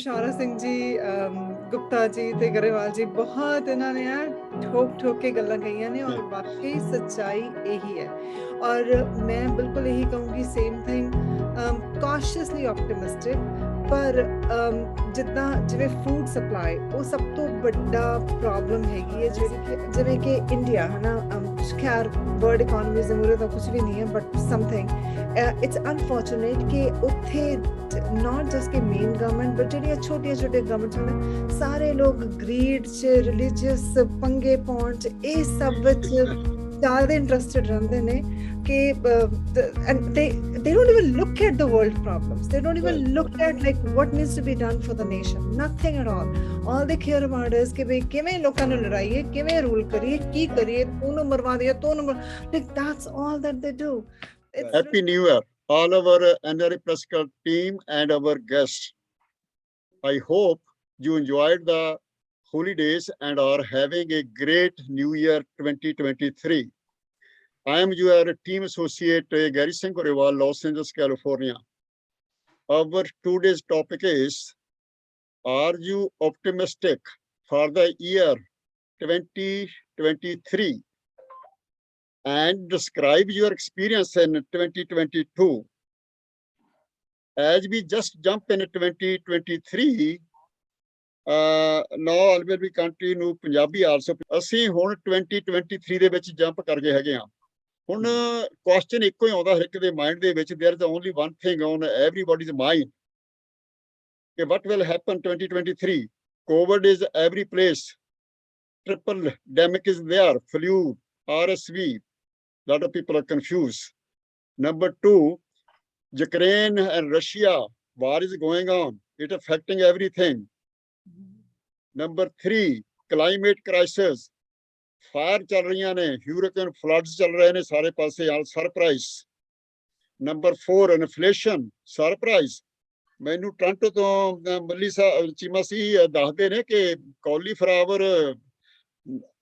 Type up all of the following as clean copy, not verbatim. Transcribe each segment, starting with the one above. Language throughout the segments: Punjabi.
पिशौरा सिंह जी, गुप्ता जी ते गरेवाल जी बहुत इन्होंने यार ठोक के गल्लां कहियां ने और वाकई सच्चाई यही है। और मैं बिल्कुल यही कहूँगी सेम थिंग, कॉशियसली ऑप्टिमिस्टिक। पर जिद्दां जिवें फूड सप्लाई वो सब तो बड़ा प्रॉब्लम हैगी है जिवें कि इंडिया है ना, खैर वर्ल्ड इकोनॉमी से मुरे तो कुछ भी नहीं है, बट समथिंग इट्स अनफॉर्चुनेट कि उत्थे नॉट जस्ट के मेन गवर्नमेंट बट ਜਿਹੜੀਆਂ ਛੋਟੀਆਂ ਗਵਰਨਮੈਂਟ ਨੇ ਸਾਰੇ ਲੋਕ ਗਰੀਡ ਚ ਰਿਲੀਜੀਅਸ ਪੰਗੇ ਪਾਉਣ ਚ ਇਹ ਸਭ ਵਿੱਚ ਜ਼ਿਆਦਾ ਇੰਟਰਸਟਿਡ ਰਹਿੰਦੇ ਨੇ ਕਿ and they don't even look at the world problems. They don't even look at like what needs to be done for the nation. Nothing at all they care about is ਕਿ ਬਈ ਕਿਵੇਂ ਲੋਕਾਂ ਨੂੰ ਲੜਾਈਏ, ਕਿਵੇਂ ਰੂਲ ਕਰੀਏ, ਕੀ ਕਰੀਏ, ਤੂੰ ਮਰਵਾ ਦਿਆ, ਤੂੰ like that's all that they do. Happy New Year, all of our NRI Press Club team and our guests. I hope you enjoyed the holidays and are having a great New Year 2023. I am your team associate Gary Singh Gorewal, Los Angeles, California. Our today's topic is, are you optimistic for the year 2023? And describe your experience in 2022. As we just jump in 2023, now I will be continue Punjabi also. ਅਸੀਂ ਹੁਣ 2023 ਦੇ ਵਿੱਚ ਜੰਪ ਕਰ ਗਏ ਹੈਗੇ ਆ। ਹੁਣ ਕੁਐਸਚਨ ਇੱਕੋ ਹੀ ਆਉਂਦਾ ਹਰ ਇੱਕ ਦੇ ਮਾਈਂਡ ਦੇ ਵਿੱਚ, there is only one thing on everybody's mind, ਕਿ what will happen 2023? COVID is every place, triple demic is there, flu, RSV. Lot of people are confused. Number two, Ukraine and Russia, war is going on. It affecting everything. Number three, climate crisis. Fire chal rahiyan ne, hurricane floods chal rahe ne sare paase, surprise. Number four, inflation, surprise. ਮੈਨੂੰ ਟ੍ਰਾਂਟੋ ਤੋਂ ਮੱਲੀ ਚੀਮਾ ਸੀ ਦੱਸਦੇ ਨੇ ਕਿ ਕਾਲੀਫਲਾਵਰ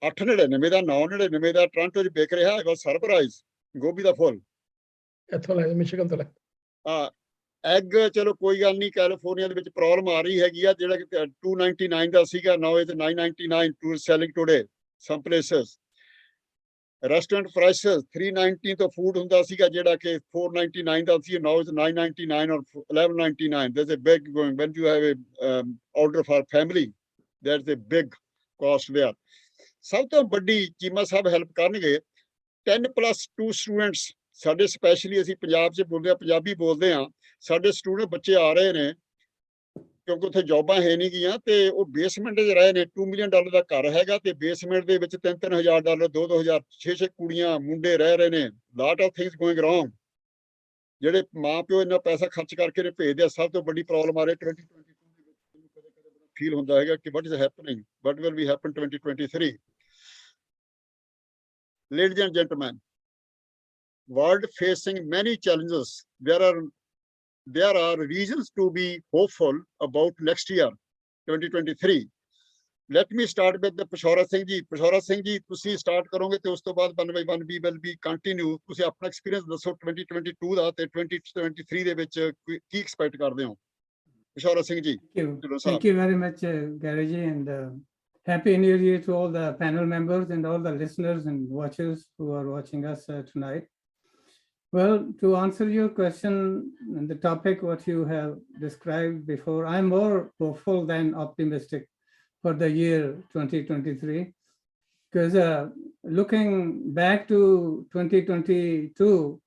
899 ਦਾ 999 ਦਾ ਟ੍ਰਾਂਟੋ 'ਚ ਵਿਕ ਰਿਹਾ ਹੈਗਾ, ਸਰਪ੍ਰਾਈਜ਼। ਗੋਭੀ ਦਾ ਫੁੱਲ ਇੱਥੋਂ ਲੈ ਮਿਸ਼ੀਗਨ ਤੋਂ ਲੈ। ਐਗ ਚਲੋ ਕੋਈ ਗੱਲ ਨਹੀਂ, ਕੈਲੀਫੋਰਨੀਆ ਦੇ ਵਿੱਚ ਪ੍ਰੋਬਲਮ ਆ ਰਹੀ ਹੈਗੀ ਆ, ਜਿਹੜਾ ਕਿ 299 ਦਾ ਸੀਗਾ, now it 999 to selling today some places. Restaurant prices 390 ਤੋਂ ਫੂਡ ਹੁੰਦਾ ਸੀਗਾ ਜਿਹੜਾ ਕਿ 499 ਦਾ ਸੀ, now it 999 or 1199. there's a big going when you have a order for family, there's a big cost there. ਸਭ ਤੋਂ ਵੱਡੀ ਚੀਮਾ ਸਾਹਿਬ ਹੈਲਪ ਕਰਨਗੇ। 10+2 ਸਟੂਡੈਂਟਸ ਸਾਡੇ, ਸਪੈਸ਼ਲੀ ਅਸੀਂ ਪੰਜਾਬ 'ਚ ਬੋਲਦੇ ਆ, ਪੰਜਾਬੀ ਬੋਲਦੇ ਆ, ਸਾਡੇ ਸਟੂਡੈਂਟ ਬੱਚੇ ਆ ਰਹੇ ਨੇ ਕਿਉਂਕਿ ਉੱਥੇ ਜੌਬਾਂ ਹੈ ਨਹੀਂ ਗੀਆਂ, ਤੇ ਉਹ ਬੇਸਮੈਂਟ 'ਚ ਰਹੇ ਨੇ। $2 million ਦਾ ਘਰ ਹੈਗਾ ਤੇ ਬੇਸਮੈਂਟ ਦੇ ਵਿੱਚ $3,000 $2,000 6 ਕੁੜੀਆਂ ਮੁੰਡੇ ਰਹਿ ਰਹੇ ਨੇ। ਲਾਟ ਆਫ ਥਿੰਗਸ ਗੋਇੰਗ ਰੋਂਗ, ਜਿਹੜੇ ਮਾਂ ਪਿਓ ਇੰਨਾ ਪੈਸਾ ਖਰਚ ਕਰਕੇ ਨੇ ਭੇਜਦੇ ਆ। ਸਭ ਤੋਂ ਵੱਡੀ ਪ੍ਰੋਬਲਮ ਆ ਰਹੀ 2022 ਦੇ ਵਿੱਚ। ਮੈਨੂੰ ਕਦੇ ਫੀਲ ਹੁੰਦਾ ਹੈਗਾ ਕਿ what is happening, what will be happen 2023. Ladies and gentlemen, world facing many challenges. There are reasons to be hopeful about next year 2023. Let me start with the Pishora Singh ji. Pishora Singh ji, ਤੁਸੀਂ start ਕਰੋਗੇ ਤੇ ਉਸ ਤੋਂ ਬਾਅਦ one by one we will be continue. ਤੁਸੀਂ ਆਪਣਾ experience ਦੱਸੋ 2022 ਦਾ ਤੇ 2023 ਦੇ ਵਿੱਚ ਕੀ expect ਕਰਦੇ ਹੋ? Pishora Singh ji. Thank you very much, Gary ji, and Happy New Year to all the panel members and all the listeners and watchers who are watching us tonight. Well, to answer your question, the topic what you have described before, I'm more hopeful than optimistic for the year 2023, because looking back to 2022,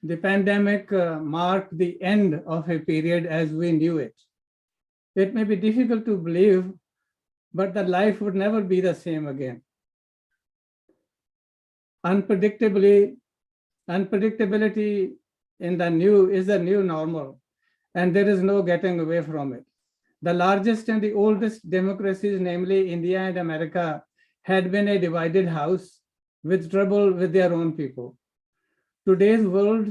the pandemic marked the end of a period as we knew it. It may be difficult to believe, but the life would never be the same again. Unpredictability in the new is the new normal, and there is no getting away from it. The largest and the oldest democracies, namely India and America, had been a divided house with trouble with their own people. Today's world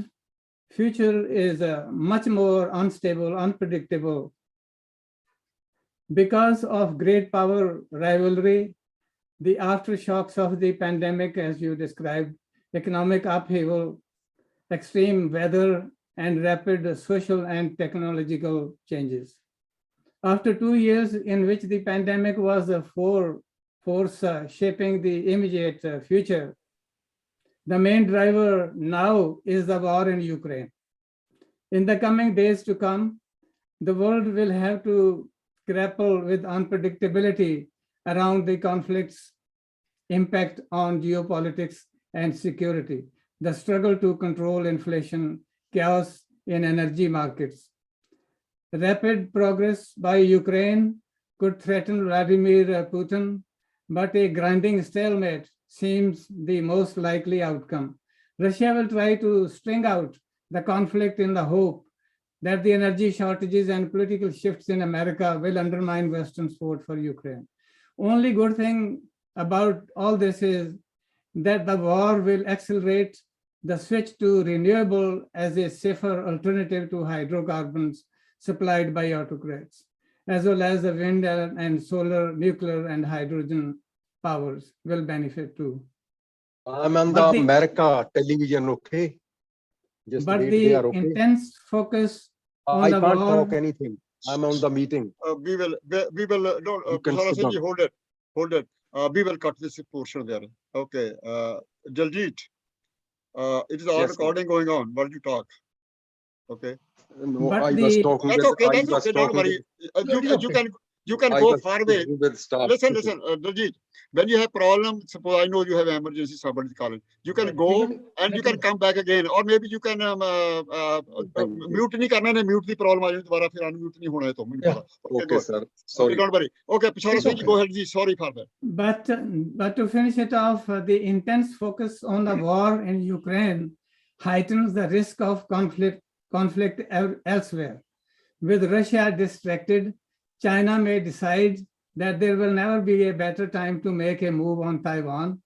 future is much more unstable, unpredictable. Because of great power rivalry, the aftershocks of the pandemic, as you described, economic upheaval, extreme weather, and rapid social and technological changes. After 2 years in which the pandemic was a force shaping the immediate future, the main driver now is the war in Ukraine. In the coming days to come, the world will have to grapple with unpredictability around the conflict's impact on geopolitics and security, the struggle to control inflation, chaos in energy markets. Rapid progress by Ukraine could threaten Vladimir Putin, but a grinding stalemate seems the most likely outcome. Russia will try to string out the conflict in the hope that the energy shortages and political shifts in America will undermine Western support for Ukraine. Only good thing about all this is that the war will accelerate the switch to renewable as a safer alternative to hydrocarbons supplied by autocrats, as well as the wind and solar, nuclear, and hydrogen powers will benefit too. I'm on But the the- America television, okay? Just But wait the there, okay? intense focus on I the can't war. talk anything. I'm on the meeting. We will, no, You can Sara sit Singh ji, down. hold it. We will cut this portion there. Okay, Jaljit, it is all Yes, sir. recording going on, while you talk. Okay, No, But I was the- talking that's with, okay, I that's was okay, don't talking worry. with, You can I go was far away. talking with staff. Listen, Daljit, when you have problem, suppose I know you have emergency, somebody's calling. You can go and you can come back again, or maybe you can mute नहीं करना नहीं, mute the problem आ जाए दोबारा फिर unmute नहीं होना है तो मुझे Yeah. पता. Okay, Okay, go. sir. Okay, Sorry. don't worry. Okay, Sara It's Singh ji, okay. go ahead ji. Sorry for that. But to finish it off, the intense focus on the war in Ukraine heightens the risk of conflict elsewhere. With Russia distracted, China may decide that there will never be a better time to make a move on Taiwan,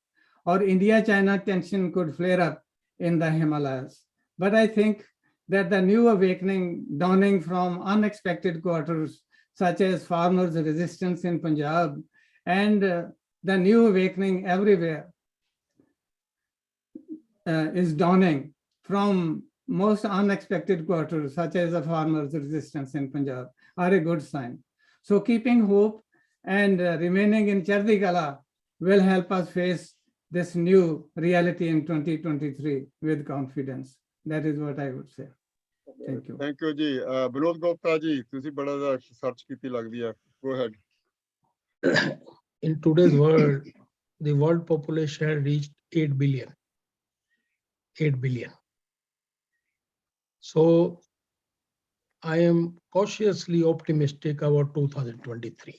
or India-China tension could flare up in the Himalayas. But I think that the new awakening dawning from unexpected quarters, such as farmers' resistance in Punjab, and the new awakening everywhere is dawning from most unexpected quarters, such as the farmers' resistance in Punjab, are a good sign. So keeping hope and remaining in Chardi Kala will help us face this new reality in 2023 with confidence. That is what I would say. Thank you. Thank you ji. Vinod Gupta ji, ਤੁਸੀਂ ਬੜਾ ਦਾ search ਕੀਤੀ ਲੱਗਦੀ ਹੈ. Go ahead. In today's world, the world population has reached 8 billion. 8 billion. So I am cautiously optimistic about 2023.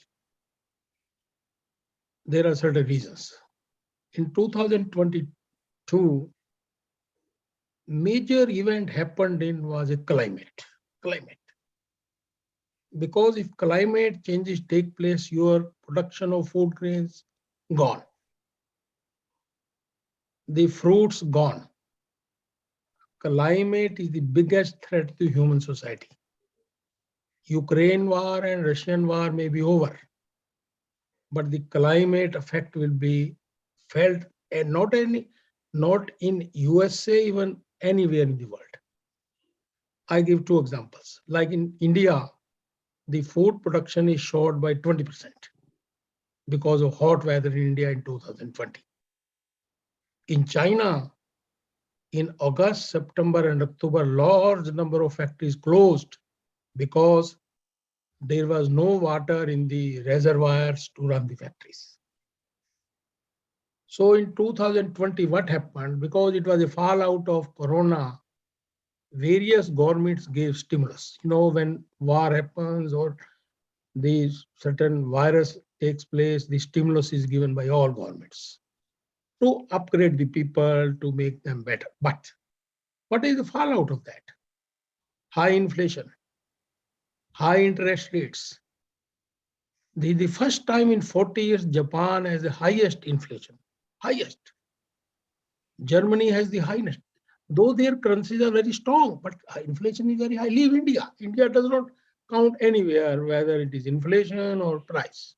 There are certain reasons. In 2022, major event happened in was a climate. Because if climate changes take place, your production of food grains gone. The fruits gone. Climate is the biggest threat to human society. Ukraine war and Russian war may be over, but the climate effect will be felt, and not in USA, even anywhere in the world. I give two examples. Like in India, the food production is short by 20% because of hot weather in India in 2020. In China, in August, September, and October, large number of factories closed because there was no water in the reservoirs to run the factories. So in 2020, what happened? Because it was a fallout of Corona, various governments gave stimulus. You know, when war happens or the certain virus takes place, the stimulus is given by all governments to upgrade the people, to make them better. But what is the fallout of that? High inflation, high interest rates. The first time in 40 years, Japan has the highest inflation, highest. Germany has the highest. Though their currencies are very strong, but inflation is very high. Leave India. India does not count anywhere, whether it is inflation or price.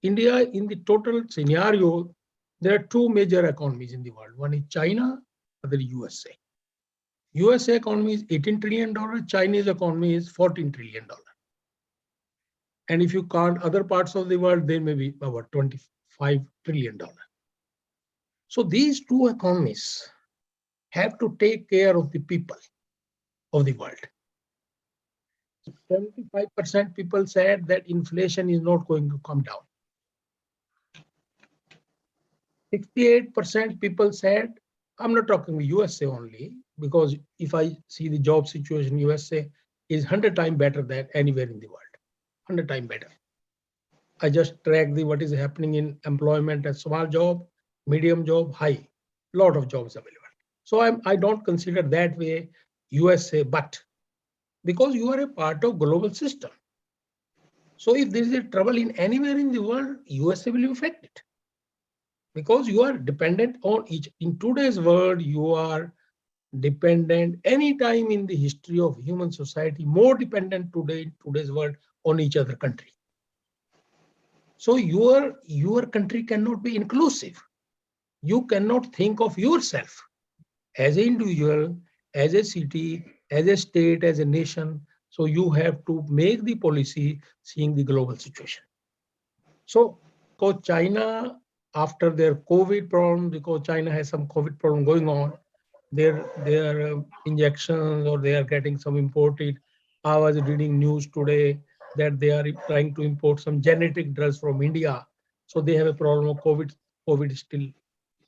India, in the total scenario, there are two major economies in the world. One is China, other is USA. USA economy is $18 trillion, Chinese economy is $14 trillion. And if you count other parts of the world, there may be about $25 trillion. So these two economies have to take care of the people of the world. 75% people said that inflation is not going to come down. 68% people said, I'm not talking USA only, because if I see the job situation, USA is 100 times better than anywhere in the world. 100 times better. I just track what is happening in employment, a small job, medium job, high, lot of jobs available. So I don't consider that way USA, but because you are a part of global system. So if there is a trouble in anywhere in the world, USA will be affected. Because you are dependent on each. In today's world, you are dependent any time in the history of human society, more dependent today in today's world on each other country. So your country cannot be inclusive. You cannot think of yourself as an individual, as a city, as a state, as a nation. So you have to make the policy seeing the global situation. So because China, after their COVID problem, because China has some COVID problem going on, their injections or they are getting some imported. I was reading news today that they are trying to import some genetic drugs from India. So they have a problem of COVID. COVID is still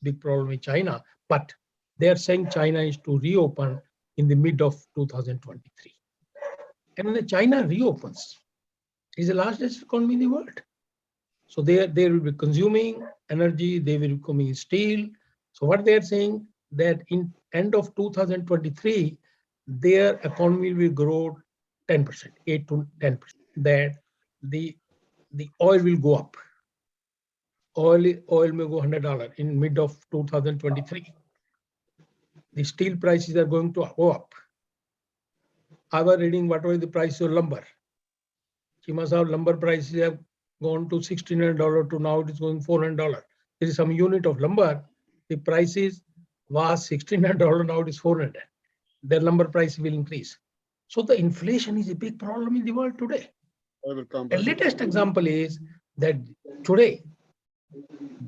big problem in China, but they are saying China is to reopen in the mid of 2023. And when China reopens, it is the largest economy in the world. So they will be consuming energy, they will be consuming steel. So what they are saying that in end of 2023, their economy will grow 10%, 8 to 10%. That the oil will go up. Oil may go $100 in mid of 2023. The steel prices are going to go up. I was reading what was the price of lumber. Chimasaw lumber prices have gone to $1,600 to now it is going $400. There is some unit of lumber. The prices was $1,600, now it is $400. Their lumber price will increase. So the inflation is a big problem in the world today. I will come The back. latest example is that today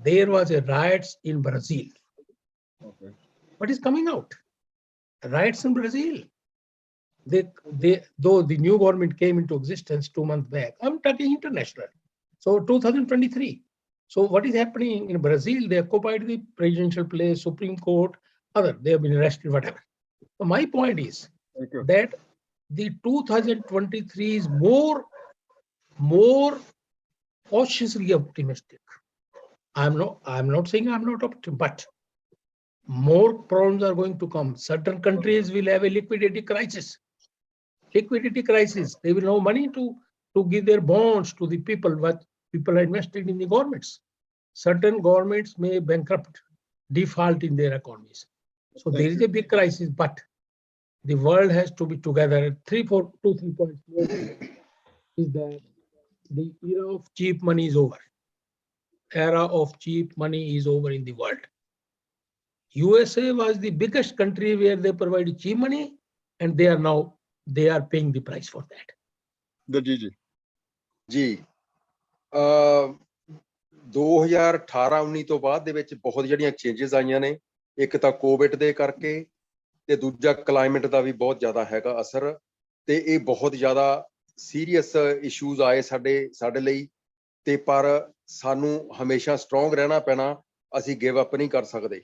there was a riots in Brazil. Okay. What is coming out? Riots in Brazil. Though the new government came into existence 2 months back, I'm talking international. So 2023. So what is happening in Brazil? They occupied the presidential place, Supreme Court, they have been arrested, whatever. So my point is that the 2023 is more cautiously optimistic. I'm not saying I'm not optimistic, but more problems are going to come. Certain countries will have a liquidity crisis. They will have no money to give their bonds to the people, but people are invested in the governments. Certain governments may bankrupt, default in their economies. So there is a big crisis, but the world has to be together. 2, 3 points more is that the era of cheap money is over. Era of cheap money is over in the world. USA was the biggest country where they provided cheap money, and they are paying the price for that. The GG. ਜੀ 2018-19 ਤੋਂ ਬਾਅਦ ਦੇ ਵਿੱਚ ਬਹੁਤ ਜਿਹੜੀਆਂ ਚੇਂਜਸ ਆਈਆਂ ਨੇ, ਇੱਕ ਤਾਂ ਕੋਵਿਡ ਦੇ ਕਰਕੇ ਤੇ ਦੂਜਾ ਕਲਾਈਮੇਟ ਦਾ ਵੀ ਬਹੁਤ ਜ਼ਿਆਦਾ ਹੈਗਾ ਅਸਰ, ਤੇ ਇਹ ਬਹੁਤ ਜ਼ਿਆਦਾ ਸੀਰੀਅਸ ਇਸ਼ੂਜ਼ ਆਏ ਸਾਡੇ ਲਈ, ਤੇ ਪਰ ਸਾਨੂੰ ਹਮੇਸ਼ਾ ਸਟਰੋਂਗ ਰਹਿਣਾ ਪੈਣਾ, ਅਸੀਂ ਗਿਵ ਅਪ ਨਹੀਂ ਕਰ ਸਕਦੇ।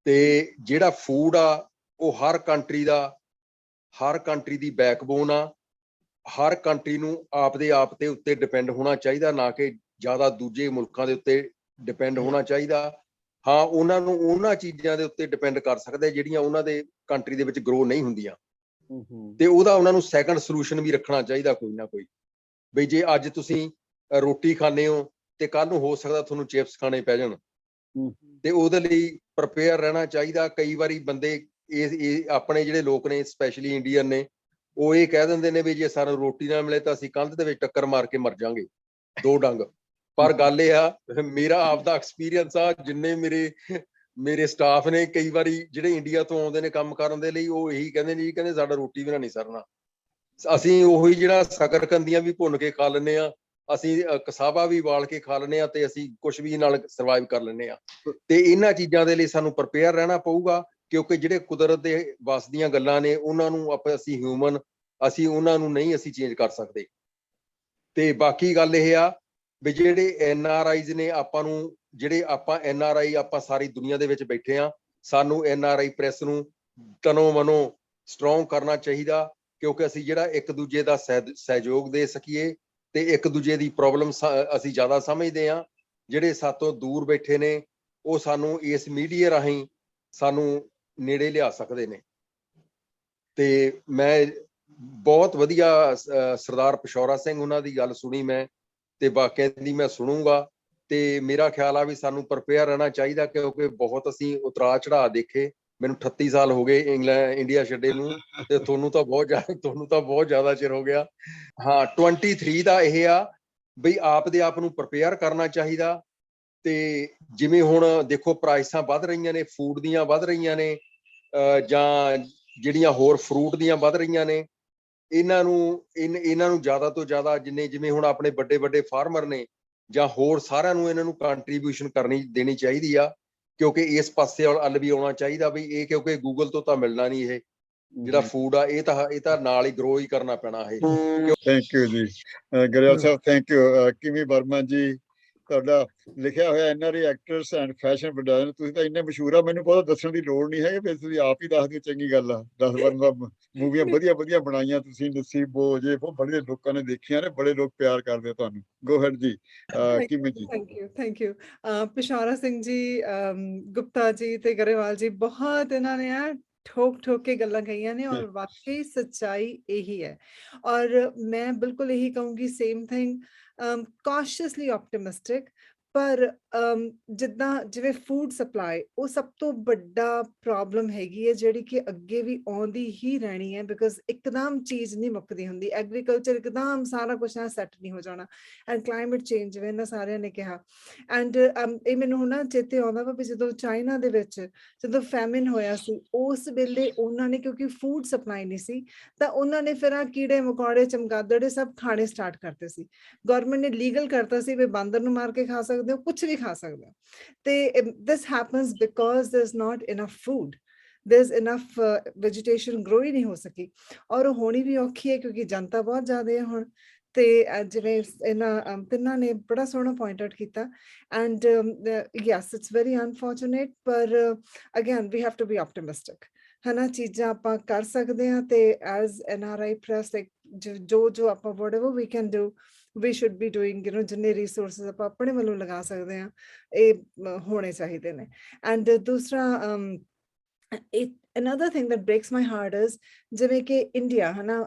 ਤੇ ਜਿਹੜਾ ਫੂਡ ਆ ਉਹ ਹਰ ਕੰਟਰੀ ਦੀ ਬੈਕਬੋਨ ਆ, ਹਰ ਕੰਟਰੀ ਨੂੰ ਆਪਦੇ ਆਪ ਦੇ ਉੱਤੇ ਡਿਪੈਂਡ ਹੋਣਾ ਚਾਹੀਦਾ, ਨਾ ਕਿ ਜ਼ਿਆਦਾ ਦੂਜੇ ਮੁਲਕਾਂ ਦੇ ਉੱਤੇ ਡਿਪੈਂਡ ਹੋਣਾ ਚਾਹੀਦਾ। ਹਾਂ, ਉਹਨਾਂ ਨੂੰ ਉਹਨਾਂ ਚੀਜ਼ਾਂ ਦੇ ਉੱਤੇ ਡਿਪੈਂਡ ਕਰ ਸਕਦੇ ਜਿਹੜੀਆਂ ਉਹਨਾਂ ਦੇ ਕੰਟਰੀ ਦੇ ਵਿੱਚ ਗਰੋ ਨਹੀਂ ਹੁੰਦੀਆਂ, ਤੇ ਉਹਦਾ ਉਹਨਾਂ ਨੂੰ ਸੈਕੰਡ ਸੋਲੂਸ਼ਨ ਵੀ ਰੱਖਣਾ ਚਾਹੀਦਾ ਕੋਈ ਨਾ ਕੋਈ। ਬਈ ਜੇ ਅੱਜ ਤੁਸੀਂ ਰੋਟੀ ਖਾਂਦੇ ਹੋ ਤੇ ਕੱਲ ਨੂੰ ਹੋ ਸਕਦਾ ਤੁਹਾਨੂੰ ਚਿਪਸ ਖਾਣੇ ਪੈ ਜਾਣ, ਤੇ ਉਹਦੇ ਲਈ ਪ੍ਰਪੇਅਰ ਰਹਿਣਾ ਚਾਹੀਦਾ। ਕਈ ਵਾਰੀ ਬੰਦੇ ਇਹ ਆਪਣੇ ਜਿਹੜੇ ਲੋਕ ਨੇ, ਸਪੈਸ਼ਲੀ ਇੰਡੀਅਨ ਨੇ, ਉਹ ਇਹ ਕਹਿ ਦਿੰਦੇ ਨੇ ਵੀ ਜੇ ਸਾਨੂੰ ਰੋਟੀ ਨਾ ਮਿਲੇ ਤਾਂ ਅਸੀਂ ਕੰਧ ਦੇ ਵਿੱਚ ਟੱਕਰ ਮਾਰ ਕੇ ਮਰ ਜਾਵਾਂਗੇ 2 ਡੰਗ। ਪਰ ਗੱਲ ਇਹ ਆ, ਮੇਰਾ ਆਪਦਾ ਐਕਸਪੀਰੀਅੰਸ ਆ, ਜਿੰਨੇ ਮੇਰੇ ਸਟਾਫ ਨੇ ਕਈ ਵਾਰੀ ਜਿਹੜੇ ਇੰਡੀਆ ਤੋਂ ਆਉਂਦੇ ਨੇ ਕੰਮ ਕਰਨ ਦੇ ਲਈ, ਉਹ ਇਹੀ ਕਹਿੰਦੇ ਨੇ ਜੀ, ਕਹਿੰਦੇ ਸਾਡਾ ਰੋਟੀ ਬਿਨਾਂ ਨਹੀਂ ਸਰਨਾ। ਅਸੀਂ ਉਹੀ ਜਿਹੜਾ शकरकंदियां ਵੀ ਭੁੰਨ ਕੇ ਖਾ ਲੈਂਦੇ ਆ, ਅਸੀਂ ਕਸਾਵਾ ਵੀ ਵਾਲ ਕੇ ਖਾ ਲੈਂਦੇ ਆ, ਤੇ ਅਸੀਂ ਕੁਝ ਵੀ ਨਾਲ ਸਰਵਾਈਵ ਕਰ ਲੈਂਦੇ ਆ। ਤੇ ਇਹਨਾਂ ਚੀਜ਼ਾਂ ਦੇ ਲਈ ਸਾਨੂੰ ਪ੍ਰਪੇਅਰ ਰਹਿਣਾ ਪਊਗਾ, ਕਿਉਂਕਿ ਜਿਹੜੇ ਕੁਦਰਤ ਦੇ ਵੱਸ ਦੀਆਂ ਗੱਲਾਂ ਨੇ ਉਹਨਾਂ ਨੂੰ ਅਸੀਂ ਹਿਊਮਨ ਅਸੀਂ ਉਹਨਾਂ ਨੂੰ ਨਹੀਂ ਅਸੀਂ ਚੇਂਜ ਕਰ ਸਕਦੇ। ਤੇ ਬਾਕੀ ਗੱਲ ਇਹ ਆ ਵੀ ਜਿਹੜੇ NRIs ਨੇ, ਆਪਾਂ ਨੂੰ ਜਿਹੜੇ ਆਪਾਂ NRI ਆਪਾਂ ਸਾਰੀ ਦੁਨੀਆ ਦੇ ਵਿੱਚ ਬੈਠੇ ਆ, ਸਾਨੂੰ NRI ਪ੍ਰੈਸ ਨੂੰ ਤਨੋਂ ਮਨੋਂ ਸਟਰੋਂਗ ਕਰਨਾ ਚਾਹੀਦਾ, ਕਿਉਂਕਿ ਅਸੀਂ ਜਿਹੜਾ ਇੱਕ ਦੂਜੇ ਦਾ ਸਹਿਯੋਗ ਦੇ ਸਕੀਏ ਤੇ ਇੱਕ ਦੂਜੇ ਦੀ ਪ੍ਰੋਬਲਮ ਅਸੀਂ ਜ਼ਿਆਦਾ ਸਮਝਦੇ ਆ। ਜਿਹੜੇ ਸਾਤੋਂ ਦੂਰ ਬੈਠੇ ਨੇ ਉਹ ਸਾਨੂੰ ਇਸ ਮੀਡੀਆ ਰਾਹੀਂ ਸਾਨੂੰ ਨੇੜੇ ਲਿਆ ਸਕਦੇ ਨੇ। ਤੇ ਮੈਂ ਬਹੁਤ ਵਧੀਆ ਸਰਦਾਰ ਪਿਸ਼ੌਰਾ ਸਿੰਘ ਉਹਨਾਂ ਦੀ ਗੱਲ ਸੁਣੀ ਮੈਂ, ਤੇ ਬਾਕੀਆਂ ਦੀ ਮੈਂ ਸੁਣੂਗਾ। ਤੇ ਮੇਰਾ ਖਿਆਲ ਆ ਵੀ ਸਾਨੂੰ ਪ੍ਰਪੇਅਰ ਰਹਿਣਾ ਚਾਹੀਦਾ, ਕਿਉਂਕਿ ਬਹੁਤ ਅਸੀਂ ਉਤਰਾਅ ਚੜਾਅ ਦੇਖੇ। ਮੈਨੂੰ 38 ਸਾਲ ਹੋ ਗਏ ਇੰਡੀਆ ਛੱਡੇ ਨੂੰ, ਤੇ ਤੁਹਾਨੂੰ ਤਾਂ ਬਹੁਤ ਜ਼ਿਆਦਾ ਚਿਰ ਹੋ ਗਿਆ। ਹਾਂ, 23 ਦਾ ਇਹ ਆ ਬਈ ਆਪ ਦੇ ਆਪ ਨੂੰ ਪ੍ਰਪੇਅਰ ਕਰਨਾ ਚਾਹੀਦਾ। ਤੇ ਜਿਵੇਂ ਹੁਣ ਦੇਖੋ ਪ੍ਰਾਈਸਾਂ ਵੱਧ ਰਹੀਆਂ ਨੇ, ਫੂਡ ਦੀਆਂ ਵੱਧ ਰਹੀਆਂ ਨੇ, ਜਾਂ ਜਿਹੜੀਆਂ ਹੋਰ ਫਰੂਟ ਦੀਆਂ ਵੱਧ ਰਹੀਆਂ ਨੇ, ਇਹਨਾਂ ਨੂੰ ਜ਼ਿਆਦਾ ਤੋਂ ਜ਼ਿਆਦਾ ਜਿਵੇਂ ਹੁਣ ਆਪਣੇ ਵੱਡੇ ਫਾਰਮਰ ਨੇ ਜਾਂ ਹੋਰ ਸਾਰਿਆਂ ਨੂੰ ਇਹਨਾਂ ਨੂੰ ਕੰਟਰੀਬਿਊਸ਼ਨ ਦੇਣੀ ਚਾਹੀਦੀ ਆ, ਕਿਉਂਕਿ ਇਸ ਪਾਸੇ ਵੱਲ ਵੀ ਆਉਣਾ ਚਾਹੀਦਾ ਵੀ ਇਹ, ਕਿਉਂਕਿ ਗੂਗਲ ਤੋਂ ਤਾਂ ਮਿਲਣਾ ਨਹੀਂ ਇਹ ਜਿਹੜਾ ਫੂਡ ਆ, ਇਹ ਤਾਂ ਨਾਲ ਹੀ ਗਰੋ ਹੀ ਕਰਨਾ ਪੈਣਾ ਇਹ। Thank you ji Grewal Sahib, thank you. Kimi Verma ji, ਤੁਹਾਡਾ ਲਿਖਿਆ ਹੋਇਆ NRI actress and fashion designer, ਤੁਸੀਂ ਤਾਂ ਇੰਨੇ ਮਸ਼ਹੂਰ ਆ, ਮੈਨੂੰ ਬਹੁਤਾ ਦੱਸਣ ਦੀ ਲੋੜ ਨਹੀਂ ਹੈ, ਫਿਰ ਤੁਸੀਂ ਆਪ ਹੀ ਦੱਸ ਦਿਓ, ਚੰਗੀ ਗੱਲ ਆ। 10 ਮੂਵੀਆਂ ਵਧੀਆ ਬਣਾਈਆਂ ਤੁਸੀਂ, ਨਸੀਬੋ ਜੇ ਉਹ ਬੜੇ ਲੋਕਾਂ ਨੇ ਦੇਖੀਆਂ ਨੇ, ਬੜੇ ਲੋਕ ਪਿਆਰ ਕਰਦੇ ਆ ਤੁਹਾਨੂੰ। ਗੋ ਹੈਡ ਜੀ, ਕਿਮੀ ਜੀ। ਥੈਂਕ ਯੂ ਪਿਸ਼ੌਰਾ ਸਿੰਘ ਜੀ, ਗੁਪਤਾ ਜੀ ਤੇ ਗਰੇਵਾਲ ਜੀ, ਬਹੁਤ ਇਹਨਾਂ ਨੇ ਠੋਕ ਕੇ ਗੱਲਾਂ ਕਹੀਆਂ ਨੇ, ਔਰ ਵਾਕਈ ਸੱਚਾਈ ਇਹੀ ਹੈ। ਔਰ ਮੈਂ ਬਿਲਕੁਲ ਇਹੀ ਕਹੂੰਗੀ, ਸੇਮ ਥਿੰਗ, cautiously optimistic, ਪਰ ਜਿਵੇਂ ਫੂਡ ਸਪਲਾਈ, ਉਹ ਸਭ ਤੋਂ ਵੱਡਾ ਪ੍ਰੋਬਲਮ ਹੈਗੀ ਹੈ, ਜਿਹੜੀ ਕਿ ਅੱਗੇ ਵੀ ਆਉਂਦੀ ਹੀ ਰਹਿਣੀ ਹੈ, ਬਿਕੋਜ਼ ਇੱਕਦਮ ਚੀਜ਼ ਨਹੀਂ ਮੁੱਕਦੀ ਹੁੰਦੀ। ਐਗਰੀਕਲਚਰ ਇੱਕਦਮ ਸਾਰਾ ਕੁਛ ਸੈੱਟ ਨਹੀਂ ਹੋ ਜਾਣਾ, ਐਂਡ ਕਲਾਈਮੇਟ ਚੇਂਜ, ਜਿਵੇਂ ਇਹਨਾਂ ਸਾਰਿਆਂ ਨੇ ਕਿਹਾ। ਐਂਡ ਇਹ ਮੈਨੂੰ ਹੁਣ ਚੇਤੇ ਆਉਂਦਾ ਵਾ ਵੀ ਜਦੋਂ ਚਾਈਨਾ ਦੇ ਵਿੱਚ ਜਦੋਂ ਫੈਮਿਨ ਹੋਇਆ ਸੀ, ਉਸ ਵੇਲੇ ਉਹਨਾਂ ਨੇ, ਕਿਉਂਕਿ ਫੂਡ ਸਪਲਾਈ ਨਹੀਂ ਸੀ, ਤਾਂ ਉਹਨਾਂ ਨੇ ਫਿਰ ਕੀੜੇ ਮਕੌੜੇ ਚਮਗਾਦੜੇ ਸਭ ਖਾਣੇ ਸਟਾਰਟ ਕਰਤੇ ਸੀ। ਗਵਰਨਮੈਂਟ ਨੇ ਲੀਗਲ ਕਰਤਾ ਸੀ ਵੀ ਬਾਂਦਰ ਨੂੰ ਮਾਰ ਕੇ ਖਾ ਸਕਦੇ ਹੋ, ਕੁਛ ਵੀ ਖਾ ਸਕਦੇ ਹੋ। ਤੇ this happens because there's not enough food, there's enough vegetation grow ਹੀ ਨਹੀਂ ਹੋ ਸਕੀ, ਔਰ ਹੋਣੀ ਵੀ ਔਖੀ ਹੈ ਕਿਉਂਕਿ ਜਨਤਾ ਬਹੁਤ ਜ਼ਿਆਦਾ ਹੈ ਹੁਣ। ਤੇ ਜਿਵੇਂ ਇਹਨਾਂ ਤਿੰਨਾਂ ਨੇ ਬੜਾ ਸੋਹਣਾ ਪੁਆਇੰਟ ਆਊਟ ਕੀਤਾ, and yes it's very unfortunate, ਪਰ again we have to be optimistic, ਹੈ ਨਾ। ਚੀਜ਼ਾਂ ਆਪਾਂ ਕਰ ਸਕਦੇ ਹਾਂ, ਤੇ ਐਜ਼ NRI ਪ੍ਰੈਸ, ਲਾਈਕ ਜੋ ਆਪਾਂ whatever we can do, we should be doing, ਜਿੰਨੇ ਰਿਸੋਰਸਿਸ ਆਪਾਂ ਆਪਣੇ ਵੱਲੋਂ ਲਗਾ ਸਕਦੇ ਹਾਂ, ਇਹ ਹੋਣੇ ਚਾਹੀਦੇ ਨੇ। ਐਂਡ ਦੂਸਰਾ, another thing that breaks my heart is, ਜਿਵੇਂ ਕਿ ਇੰਡੀਆ, ਹੈ ਨਾ,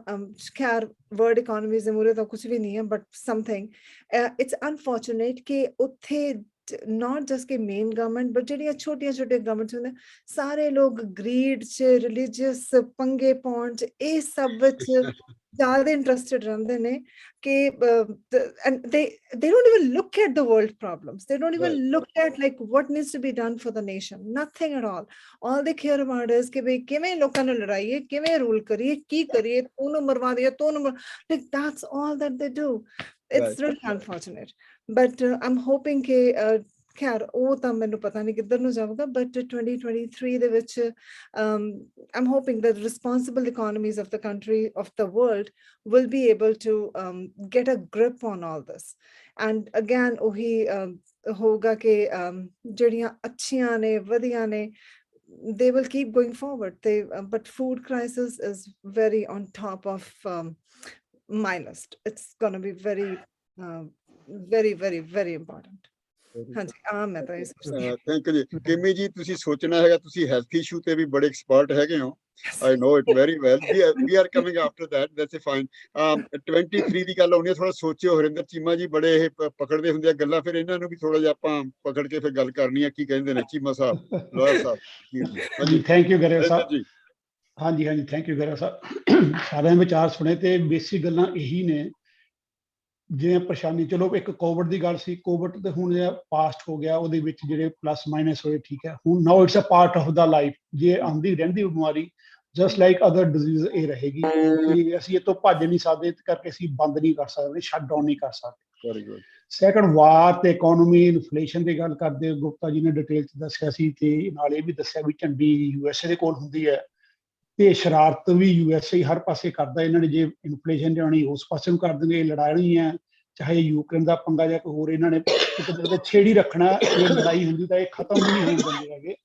ਖੈਰ ਵਰਲਡ ਇਕੋਨਮੀਜ਼ ਦੇ ਮੂਹਰੇ ਤਾਂ ਕੁਛ ਵੀ ਨਹੀਂ ਹੈ, ਬਟ ਸਮਥਿੰਗ ਇਟਸ ਅਨਫੋਰਚੂਨੇਟ ਕਿ ਉੱਥੇ not just ਕਿ ਮੇਨ ਗਵਰਨਮੈਂਟ, ਬਟ ਜਿਹੜੀਆਂ ਛੋਟੀਆਂ ਗਵਰਨਮੈਂਟਸ ਹੁੰਦੇ, ਸਾਰੇ ਲੋਕ ਗਰੀਡ 'ਚ, ਰਿਲੀਜੀਅਸ ਪੰਗੇ ਪਾਉਣ 'ਚ, ਇਹ ਸਭ ਵਿੱਚ ਜ਼ਿਆਦਾ ਇੰਟਰਸਟਿਡ ਰਹਿੰਦੇ ਨੇ ਕਿ and they don't even look at the world problems, they don't even look at like what needs to be done for the nation, nothing at all they care about is ਕਿ ਬਈ ਕਿਵੇਂ ਲੋਕਾਂ ਨੂੰ ਲੜਾਈਏ, ਕਿਵੇਂ ਰੂਲ ਕਰੀਏ, ਕੀ ਕਰੀਏ, ਉਹਨੂੰ ਮਰਵਾ ਦਈਏ, like that's all that they do. It's really unfortunate, but I'm hoping ਕਿ ਖੈਰ ਉਹ ਤਾਂ ਮੈਨੂੰ ਪਤਾ ਨਹੀਂ ਕਿੱਧਰ ਨੂੰ ਜਾਊਗਾ, but 2023 ਦੇ ਵਿੱਚ I'm hoping that responsible economies of the country, of the world, will be able to get a grip on all this. And again ਉਹੀ ਹੋਊਗਾ ਕਿ ਜਿਹੜੀਆਂ ਅੱਛੀਆਂ ਨੇ, ਵਧੀਆ ਨੇ, they will keep going forward. But food crisis is very on top of my list. It's going to be very very important. ਹਾਂਜੀ, ਮੈਂ ਤਾਂ ਇਸ ਥੈਂਕ ਯੂ ਜੀ। ਕਿਮੀ ਜੀ, ਤੁਸੀਂ ਸੋਚਣਾ ਹੈਗਾ, ਤੁਸੀਂ ਹੈਲਥ ਇਸ਼ੂ ਤੇ ਵੀ ਬੜੇ ਐਕਸਪਰਟ ਹੈਗੇ ਹੋ, I know it very well. We are coming after that, that's fine. 23 ਦੀ ਗੱਲ ਆਉਣੀ ਹੈ, ਥੋੜਾ ਸੋਚਿਓ। ਹਰਿੰਦਰ ਚੀਮਾ ਜੀ ਬੜੇ ਇਹ ਪਕੜਦੇ ਹੁੰਦੇ ਆ ਗੱਲਾਂ, ਫਿਰ ਇਹਨਾਂ ਨੂੰ ਵੀ ਥੋੜਾ ਜਿਹਾ ਆਪਾਂ ਪਕੜ ਕੇ ਫਿਰ ਗੱਲ ਕਰਨੀ ਆ। ਕੀ ਕਹਿੰਦੇ ਨੇ ਚੀਮਾ ਸਾਹਿਬ, ਲਾਇਰ ਸਾਹਿਬ? ਹਾਂਜੀ, ਥੈਂਕ ਯੂ ਗਰੇਵਾਲ ਸਾਹਿਬ ਜੀ। ਹਾਂਜੀ, ਥੈਂਕ ਯੂ ਗਰੇਵਾਲ ਸਾਹਿਬ। ਸਾਰਿਆਂ ਦੇ ਵਿਚਾਰ ਸੁਣੇ ਤੇ ਬੇਸਿਕ ਗੱਲਾਂ ਇਹੀ ਨੇ, ਜਿਵੇਂ ਪਰੇਸ਼ਾਨੀ, ਚਲੋ ਇੱਕ ਕੋਵਿਡ ਦੀ ਗੱਲ ਸੀ, ਕੋਵਿਡ ਤੇ ਹੁਣ ਜਿਹੜਾ ਪਾਸਟ ਹੋ ਗਿਆ, ਉਹਦੇ ਵਿੱਚ ਜਿਹੜੇ ਪਲੱਸ ਮਾਈਨਸ ਹੋਏ, ਠੀਕ ਹੈ, ਹੁਣ now it's a part of the life. ਜੇ ਆਉਂਦੀ ਰਹਿੰਦੀ ਬਿਮਾਰੀ, ਜਸਟ ਲਾਈਕ ਅਦਰ ਡਿਜ਼ੀਜ਼ ਇਹ ਰਹੇਗੀ, ਕਿਉਂਕਿ ਅਸੀਂ ਇਹ ਤੋਂ ਭੱਜ ਨਹੀਂ ਸਕਦੇ, ਇਸ ਕਰਕੇ ਅਸੀਂ ਬੰਦ ਨਹੀਂ ਕਰ ਸਕਦੇ, ਸ਼ਟ ਡਾਊਨ ਨਹੀਂ ਕਰ ਸਕਦੇ। Very good. ਸੈਕੰਡ, ਵਾਰ ਤੇ ਇਕਨੋਮੀ ਇਨਫਲੇਸ਼ਨ ਦੀ ਗੱਲ ਕਰਦੇ, ਗੁਪਤਾ ਜੀ ਨੇ ਡਿਟੇਲ ਚ ਦੱਸਿਆ ਸੀ, ਤੇ ਨਾਲ ਇਹ ਵੀ ਦੱਸਿਆ ਵੀ ਝੰਡੀ USA ਦੇ ਕੋਲ ਹੁੰਦੀ ਹੈ, ਤੇ ਸ਼ਰਾਰਤ ਵੀ USA ਹਰ ਪਾਸੇ ਕਰਦਾ। ਇਹਨਾਂ ਨੇ ਜੇ ਇਨਫਲੇਸ਼ਨ ਲਿਆਉਣੀ ਉਸ ਪਾਸੇ ਨੂੰ ਕਰ ਦੇਣਗੇ, ਲੜਾਈ ਹੈ ਚਾਹੇ ਯੂਕਰੇਨ ਦਾ ਪੰਗਾ ਜਾਂ ਕੋਈ ਹੋਰ, ਇਹਨਾਂ ਨੇ ਕਿਤੇ ਨਾ ਕਿਤੇ ਛੇੜੀ ਰੱਖਣਾ। ਇਹ ਲੜਾਈ ਹੁੰਦੀ ਤਾਂ ਇਹ ਖਤਮ ਵੀ ਨਹੀਂ ਹੋਣ ਦਿੰਦੇ ਹੈਗੇ।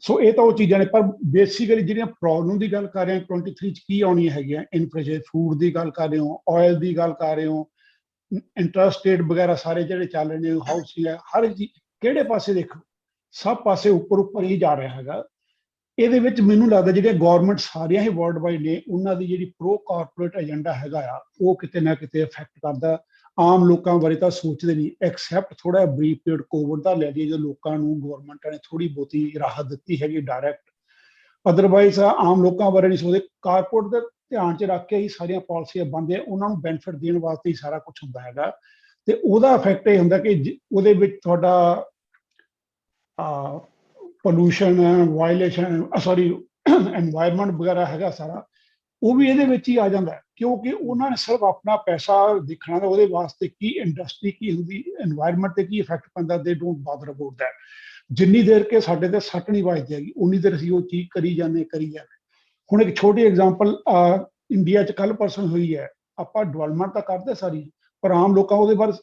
ਸੋ ਇਹ ਤਾਂ ਉਹ ਚੀਜ਼ਾਂ ਨੇ, ਪਰ ਬੇਸਿਕਲੀ ਜਿਹੜੀਆਂ ਪ੍ਰੋਬਲਮ ਦੀ ਗੱਲ ਕਰ ਰਹੇ ਹਾਂ 23 ਚ ਕੀ ਆਉਣੀਆਂ ਹੈਗੀਆਂ, ਇਨਫਲੇਸ਼ਨ, ਫੂਡ ਦੀ ਗੱਲ ਕਰ ਰਹੇ ਹੋ, ਆਇਲ ਦੀ ਗੱਲ ਕਰ ਰਹੇ ਹੋ, ਇੰਟਰਸਟ ਰੇਟ ਵਗੈਰਾ ਸਾਰੇ ਜਿਹੜੇ ਚੱਲ ਰਹੇ ਨੇ, ਹਾਊਸਿੰਗ ਹੈ, ਹਰ ਚੀਜ਼ ਕਿਹੜੇ ਪਾਸੇ ਦੇਖੋ ਸਭ ਪਾਸੇ ਉੱਪਰ ਹੀ ਜਾ ਰਿਹਾ ਹੈਗਾ। ਇਹਦੇ ਵਿੱਚ ਮੈਨੂੰ ਲੱਗਦਾ ਜਿਹੜੀਆਂ ਗਵਰਨਮੈਂਟ ਸਾਰੀਆਂ ਹੀ ਵਰਲਡ ਵਾਈਡ ਨੇ, ਉਹਨਾਂ ਦੀ ਜਿਹੜੀ ਪ੍ਰੋ ਕਾਰਪੋਰੇਟ ਏਜੰਡਾ ਹੈਗਾ ਆ, ਉਹ ਕਿਤੇ ਨਾ ਕਿਤੇ ਇਫੈਕਟ ਕਰਦਾ। ਆਮ ਲੋਕਾਂ ਬਾਰੇ ਤਾਂ ਸੋਚਦੇ ਨਹੀਂ, ਐਕਸੈਪਟ ਥੋੜਾ ਬਰੀਫ ਪੀਰੀਅਡ ਕੋਵਿਡ ਦਾ ਲੈ ਲਈਏ, ਜੋ ਲੋਕਾਂ ਨੂੰ ਗਵਰਨਮੈਂਟਾਂ ਨੇ ਥੋੜੀ ਬਹੁਤੀ ਰਾਹਤ ਦਿੱਤੀ ਹੈਗੀ ਡਾਇਰੈਕਟ, ਅਦਰਵਾਈਜ਼ ਆਮ ਲੋਕਾਂ ਬਾਰੇ ਨਹੀਂ ਸੋਚਦੇ। ਕਾਰਪੋਰੇਟ ਦੇ ਧਿਆਨ ਚ ਰੱਖ ਕੇ ਹੀ ਸਾਰੀਆਂ ਪਾਲਿਸੀਆਂ ਬਣਦੀਆਂ, ਉਹਨਾਂ ਨੂੰ ਬੈਨੀਫਿਟ ਦੇਣ ਵਾਸਤੇ ਹੀ ਸਾਰਾ ਕੁਝ ਹੁੰਦਾ ਹੈਗਾ, ਤੇ ਉਹਦਾ ਇਫੈਕਟ ਇਹ ਹੁੰਦਾ ਕਿ ਉਹਦੇ ਵਿੱਚ ਤੁਹਾਡਾ ਪੋਲੂਸ਼ਨ, ਵਾਇਲੇਸ਼ਨ, ਸੌਰੀ ਐਨਵਾਇਰਨਮੈਂਟ ਵਗੈਰਾ ਹੈਗਾ ਸਾਰਾ, ਉਹ ਵੀ ਇਹਦੇ ਵਿੱਚ ਹੀ ਆ ਜਾਂਦਾ, ਕਿਉਂਕਿ ਉਹਨਾਂ ਨੇ ਸਿਰਫ ਆਪਣਾ ਪੈਸਾ ਦੇਖਣਾ, ਉਹਦੇ ਵਾਸਤੇ ਕੀ ਇੰਡਸਟਰੀ ਕੀ ਹੁੰਦੀ, ਐਨਵਾਇਰਨਮੈਂਟ ਤੇ ਕੀ ਇਫੈਕਟ ਪੈਂਦਾ, ਦੇ ਡੋਂਟ ਬਾਦਰ ਅਬਾਊਟ ਦੈਟ। ਜਿੰਨੀ ਦੇਰ ਕੇ ਸਾਡੇ ਤੇ ਸੱਟ ਨਹੀਂ ਵੱਜਦੀ ਹੈਗੀ, ਉਨੀ ਦੇਰ ਅਸੀਂ ਉਹ ਚੀਜ਼ ਕਰੀ ਜਾਂਦੇ। ਹੁਣ ਇੱਕ ਛੋਟੀ ਐਗਜ਼ਾਮਪਲ ਇੰਡੀਆ ਚ ਕੱਲ ਪਰਸਨ ਹੋਈ ਹੈ, ਆਪਾਂ ਡਿਵੈਲਪਮੈਂਟ ਤਾਂ ਕਰਦੇ ਸਾਰੀ, ਪਰ ਆਮ ਲੋਕਾਂ ਉਹਦੇ ਬਾਰੇ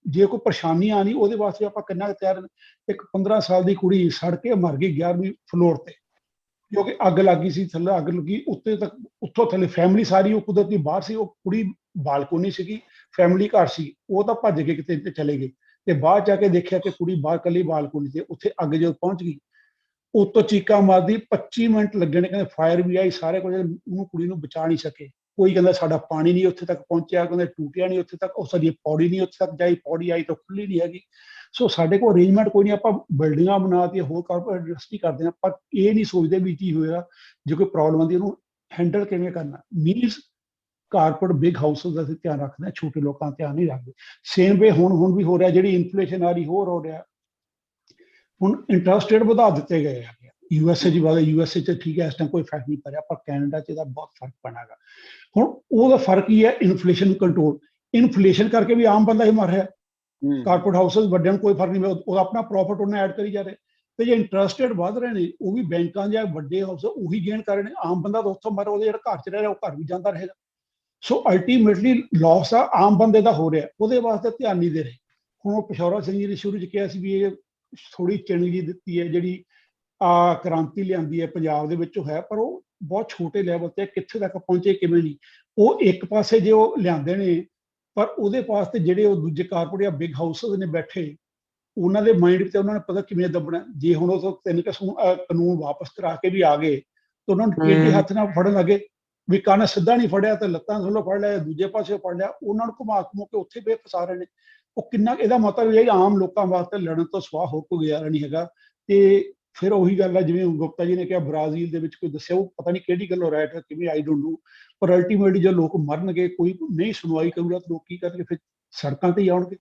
ਜੇ ਕੋਈ ਪਰੇਸ਼ਾਨੀ ਆਣੀ, ਉਹਦੇ ਵਾਸਤੇ ਆਪਾਂ ਕਿੰਨਾ ਤਿਆਰ। ਇੱਕ 15 ਸਾਲ ਦੀ ਕੁੜੀ ਸੜ ਕੇ ਮਰ ਗਈ 11ਵੀਂ ਫਲੋਰ ਤੇ, ਕਿਉਂਕਿ ਅੱਗ ਲੱਗੀ ਸੀ, ਥੱਲੇ ਅੱਗ ਲੱਗੀ, ਉੱਤੇ ਤੱਕ ਉੱਥੋਂ ਥੱਲੇ ਫੈਮਿਲੀ ਸਾਰੀ ਉਹ ਕੁਦਰਤੀ ਬਾਹਰ ਸੀ, ਉਹ ਕੁੜੀ ਬਾਲਕੋਨੀ ਸੀਗੀ, ਫੈਮਿਲੀ ਘਰ ਸੀ, ਉਹ ਤਾਂ ਭੱਜ ਕੇ ਕਿਤੇ ਚਲੇ ਗਏ, ਤੇ ਬਾਅਦ ਜਾ ਕੇ ਦੇਖਿਆ ਕਿ ਕੁੜੀ ਬਾਹਰ ਕੱਲੀ ਬਾਲਕੋਨੀ ਤੇ, ਉੱਥੇ ਅੱਗ ਜਦੋਂ ਪਹੁੰਚ ਗਈ, ਉੱਤੋਂ ਚੀਕਾਂ ਮਾਰਦੀ, 25 ਮਿੰਟ ਲੱਗੇ ਨੇ, ਕਹਿੰਦੇ ਫਾਇਰ ਵੀ ਆਈ, ਸਾਰੇ ਕੁਝ, ਉਹਨੂੰ ਕੁੜੀ ਨੂੰ ਬਚਾ ਨਹੀਂ ਸਕੇ। ਕੋਈ ਕਹਿੰਦਾ ਸਾਡਾ ਪਾਣੀ ਨਹੀਂ ਉੱਥੇ ਤੱਕ ਪਹੁੰਚਿਆ, ਕਹਿੰਦੇ ਟੂਟਿਆ ਨਹੀਂ ਉੱਥੇ ਤੱਕ, ਉਹ ਸਾਡੀ ਪੌੜੀ ਨਹੀਂ ਉੱਥੇ ਤੱਕ ਜਾਈ, ਪੌੜੀ ਆਈ ਤਾਂ ਖੁੱਲੀ ਨਹੀਂ ਹੈਗੀ। ਸੋ ਸਾਡੇ ਕੋਲ ਅਰੇਂਜਮੈਂਟ ਕੋਈ ਨਹੀਂ, ਆਪਾਂ ਬਿਲਡਿੰਗਾਂ ਬਣਾਤੀਆਂ, ਹੋਰ ਕਾਰਪੋਰੇਟ ਇੰਡਸਟਰੀ ਕਰਦੇ ਹਾਂ, ਪਰ ਇਹ ਨਹੀਂ ਸੋਚਦੇ ਵੀ ਕੀ ਹੋਏਗਾ ਜੇ ਕੋਈ ਪ੍ਰੋਬਲਮ ਆਉਂਦੀ, ਉਹਨੂੰ ਹੈਂਡਲ ਕਿਵੇਂ ਕਰਨਾ। ਮੀਨਸ ਕਾਰਪੋਰੇਟ ਬਿਗ ਹਾਊਸਿਸ ਦਾ ਅਸੀਂ ਧਿਆਨ ਰੱਖਦੇ ਹਾਂ, ਛੋਟੇ ਲੋਕਾਂ ਦਾ ਧਿਆਨ ਨਹੀਂ ਰੱਖਦੇ। ਸੇਮ ਵੇ ਹੁਣ ਵੀ ਹੋ ਰਿਹਾ, ਜਿਹੜੀ ਇਨਫਲੇਸ਼ਨ ਆ ਰਹੀ ਹੋਰ ਹੋ ਰਿਹਾ। ਹੁਣ ਇੰਟਰਸਟ ਰੇਟ ਵਧਾ ਦਿੱਤੇ ਗਏ ਹੈਗੇ, USA ਚ ਵਧਾ, USA ਚ ਠੀਕ ਹੈ ਇਸ ਟਾਈਮ ਕੋਈ ਫਰਕ ਨਹੀਂ ਪੈ ਰਿਹਾ, ਪਰ ਕੈਨੇਡਾ ਚ ਇਹਦਾ ਬਹੁਤ ਫਰਕ ਪੈਣਾਗਾ। ਹੁਣ ਉਹਦਾ ਫਰਕ ਕੀ ਹੈ, ਇਨਫਲੇਸ਼ਨ ਕੰਟਰੋਲ। ਇਨਫਲੇਸ਼ਨ ਕਰਕੇ ਵੀ ਆਮ ਬੰਦਾ ਹੀ ਮਰ ਰਿਹਾ, ਕਾਰਪੋਰੇਟ ਹਾਊਸਿਸ ਵੱਡਿਆਂ ਨੂੰ ਕੋਈ ਫਰਕ ਨਹੀਂ, ਉਹਦਾ ਆਪਣਾ ਪ੍ਰੋਫਿਟ ਉਹਨੇ ਐਡ ਕਰੀ ਜਾ ਰਹੇ, ਤੇ ਜੇ ਇੰਟਰਸਟ ਰੇਟ ਵਧ ਰਹੇ ਨੇ, ਉਹ ਵੀ ਬੈਂਕਾਂ ਜਾਂ ਵੱਡੇ ਹਾਊਸ ਉਹੀ ਗੇਨ ਕਰ ਰਹੇ ਨੇ, ਆਮ ਬੰਦਾ ਤਾਂ ਉੱਥੋਂ ਮਰ, ਉਹਦੇ ਜਿਹੜਾ ਘਰ ਚ ਰਹਿ ਰਿਹਾ ਉਹ ਘਰ ਵੀ ਜਾਂਦਾ ਰਹੇਗਾ। ਸੋ ਅਲਟੀਮੇਟਲੀ ਲਾਸ ਆ ਆਮ ਬੰਦੇ ਦਾ ਹੋ ਰਿਹਾ, ਉਹਦੇ ਵਾਸਤੇ ਧਿਆਨ ਨਹੀਂ ਦੇ ਰਹੇ। ਹੁਣ ਉਹ ਪਿਸ਼ੌਰਾ ਸਿੰਘ ਜੀ ਨੇ ਸ਼ੁਰੂ ਚ ਕਿਹਾ ਸੀ ਵੀ ਇਹ ਥੋੜੀ ਚਿੰਗੀ ਦਿੱਤੀ ਹੈ, ਜਿਹੜੀ ਕ੍ਰਾਂਤੀ ਲਿਆਂਦੀ ਹੈ ਪੰਜਾਬ ਦੇ ਵਿੱਚ, ਉਹ ਹੈ, ਪਰ ਉਹ ਬਹੁਤ ਛੋਟੇ ਲੈਵਲ ਤੇ, ਕਿੱਥੇ ਤੱਕ ਪਹੁੰਚੇ ਕਿਵੇਂ ਨਹੀਂ। ਉਹ ਇੱਕ ਪਾਸੇ ਜੇ ਉਹ ਲਿਆਂਦੇ ਨੇ, ਪਰ ਉਹਦੇ ਵਾਸਤੇ ਜਿਹੜੇ ਉਹ ਦੂਜੇ ਕਾਰਪੋਰੇਟ ਜਾਂ ਬਿਗ ਹਾਊਸਿਸ ਨੇ ਬੈਠੇ, ਉਹਨਾਂ ਦੇ ਮਾਈਂਡ ਤੇ ਉਹਨਾਂ ਨੇ ਪਤਾ ਕਿਵੇਂ ਦੱਬਣਾ। ਜੇ ਹੁਣ ਉਹ 3 ਕਾਨੂੰਨ ਵਾਪਸ ਕਰਾ ਕੇ ਵੀ ਆ ਗਏ, ਤਾਂ ਉਹਨਾਂ ਨੂੰ ਟੇਢੇ ਹੱਥ ਨਾਲ ਫੜਨ ਲੱਗੇ, ਵੀ ਕੰਨ ਸਿੱਧਾ ਨਹੀਂ ਫੜਿਆ ਤੇ ਲੱਤਾਂ ਥੱਲੋਂ ਫੜ ਲਿਆ, ਦੂਜੇ ਪਾਸੇ ਫੜ ਲਿਆ, ਉਹਨਾਂ ਨੂੰ ਘੁਮਾ ਕੇ ਉੱਥੇ ਫਸਾ ਰਹੇ ਨੇ। ਉਹ ਕਿੰਨਾ, ਇਹਦਾ ਮਤਲਬ ਇਹ ਆਮ ਲੋਕਾਂ ਵਾਸਤੇ ਲੜਨ ਤੋਂ ਸਵਾਹ ਹੋ ਕੋਈ ਗੁਜ਼ਾਰਾ ਨਹੀਂ ਹੈਗਾ। ਤੇ ਫਿਰ ਉਹੀ ਗੱਲ ਹੈ, ਜਿਵੇਂ ਗੁਪਤਾ ਜੀ ਨੇ ਕਿਹਾ ਬ੍ਰਾਜ਼ੀਲ ਦੇ ਵਿੱਚ ਕੋਈ ਦੱਸਿਆ, ਉਹ ਪਤਾ ਨਹੀਂ ਕਿਹੜੀ ਗੱਲੋਂ ਰਾਈਟ ਹੈ ਕਿਵੇਂ, ਆਈ ਡੋਂਟ ਨੋ, ਪਰ ਅਲਟੀਮੇਟਲੀ ਜੇ ਲੋਕ ਮਰਨਗੇ, ਕੋਈ ਨਹੀਂ ਸੁਣਵਾਈ ਕਰੂਗਾ, ਤਾਂ ਲੋਕ ਕੀ ਕਰਨਗੇ, ਫਿਰ ਸੜਕਾਂ ਤੇ ਹੀ ਆਉਣਗੇ।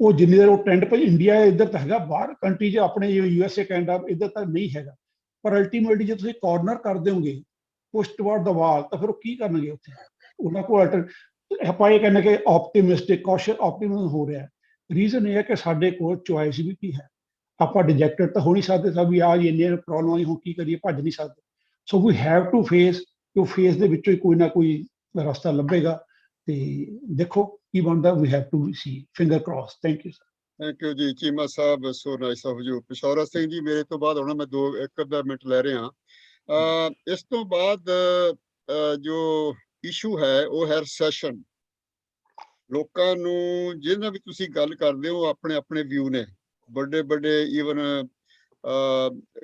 ਉਹ ਜਿੰਨੀ ਦੇਰ ਉਹ ਟ੍ਰੈਂਡ, ਭਾਈ ਇੰਡੀਆ ਇੱਧਰ ਤਾਂ ਹੈਗਾ, ਬਾਹਰ ਕੰਟਰੀ 'ਚ ਆਪਣੇ USA ਕੈਨੇਡਾ ਇੱਧਰ ਤਾਂ ਨਹੀਂ ਹੈਗਾ, ਪਰ ਅਲਟੀਮੇਟਲੀ ਜੇ ਤੁਸੀਂ ਕਾਰਨਰ ਕਰ ਦਿਓਗੇ ਪੁਸ਼ ਟੁਵਰਡ ਦ ਵਾਲ, ਤਾਂ ਫਿਰ ਉਹ ਕੀ ਕਰਨਗੇ ਉੱਥੇ, ਉਹਨਾਂ ਕੋਲ ਆਪਾਂ ਇਹ ਕਹਿੰਦੇ ਕਿ ਆਪਟੀਮਿਸਟਿਕ ਕੌਸ਼ਨ ਆਪਟੀਮਿਜ਼ਮ ਹੋ ਰਿਹਾ। ਰੀਜ਼ਨ ਇਹ ਹੈ ਕਿ ਸਾਡੇ ਕੋਲ ਚੁਆਇਸ ਵੀ ਕੀ ਹੈ, ਆਪਾਂ ਡਿਜੈਕਟਡ ਤਾਂ ਹੋ ਨਹੀਂ ਸਕਦੇ ਸਭ, ਵੀ ਆਹ ਇੰਨੀਆਂ ਪ੍ਰੋਬਲਮਾਂ ਹੁਣ ਕੀ ਕਰੀਏ, ਭੱਜ ਨਹੀਂ ਸਕਦੇ। ਸੋ ਵੀ ਹੈਵ ਟੂ ਫੇਸ, ਉਹ ਫੇਸ ਦੇ ਵਿੱਚੋਂ ਹੀ ਕੋਈ ਨਾ ਕੋਈ ਰਸਤਾ ਲੱਭੇਗਾ, ਤੇ ਦੇਖੋ ਕੀ ਬਣਦਾ। We have to see, finger cross. Thank you sir. Thank you ji Cheema Sahib, so nice of you. Pishora Singh ji, ਮੇਰੇ ਤੋਂ ਬਾਅਦ ਹੁਣ ਮੈਂ 1 ਮਿੰਟ ਲੈ ਰਿਹਾ। ਇਸ ਤੋਂ ਬਾਅਦ ਜੋ ਇਸ਼ੂ ਹੈ ਉਹ ਹੈ ਰਿਸੈਸ਼ਨ। ਲੋਕਾਂ ਨੂੰ ਜਿਹਨਾਂ ਵੀ ਤੁਸੀਂ ਗੱਲ ਕਰਦੇ ਹੋ, ਆਪਣੇ ਆਪਣੇ ਵਿਊ ਨੇ, ਵੱਡੇ ਈਵਨ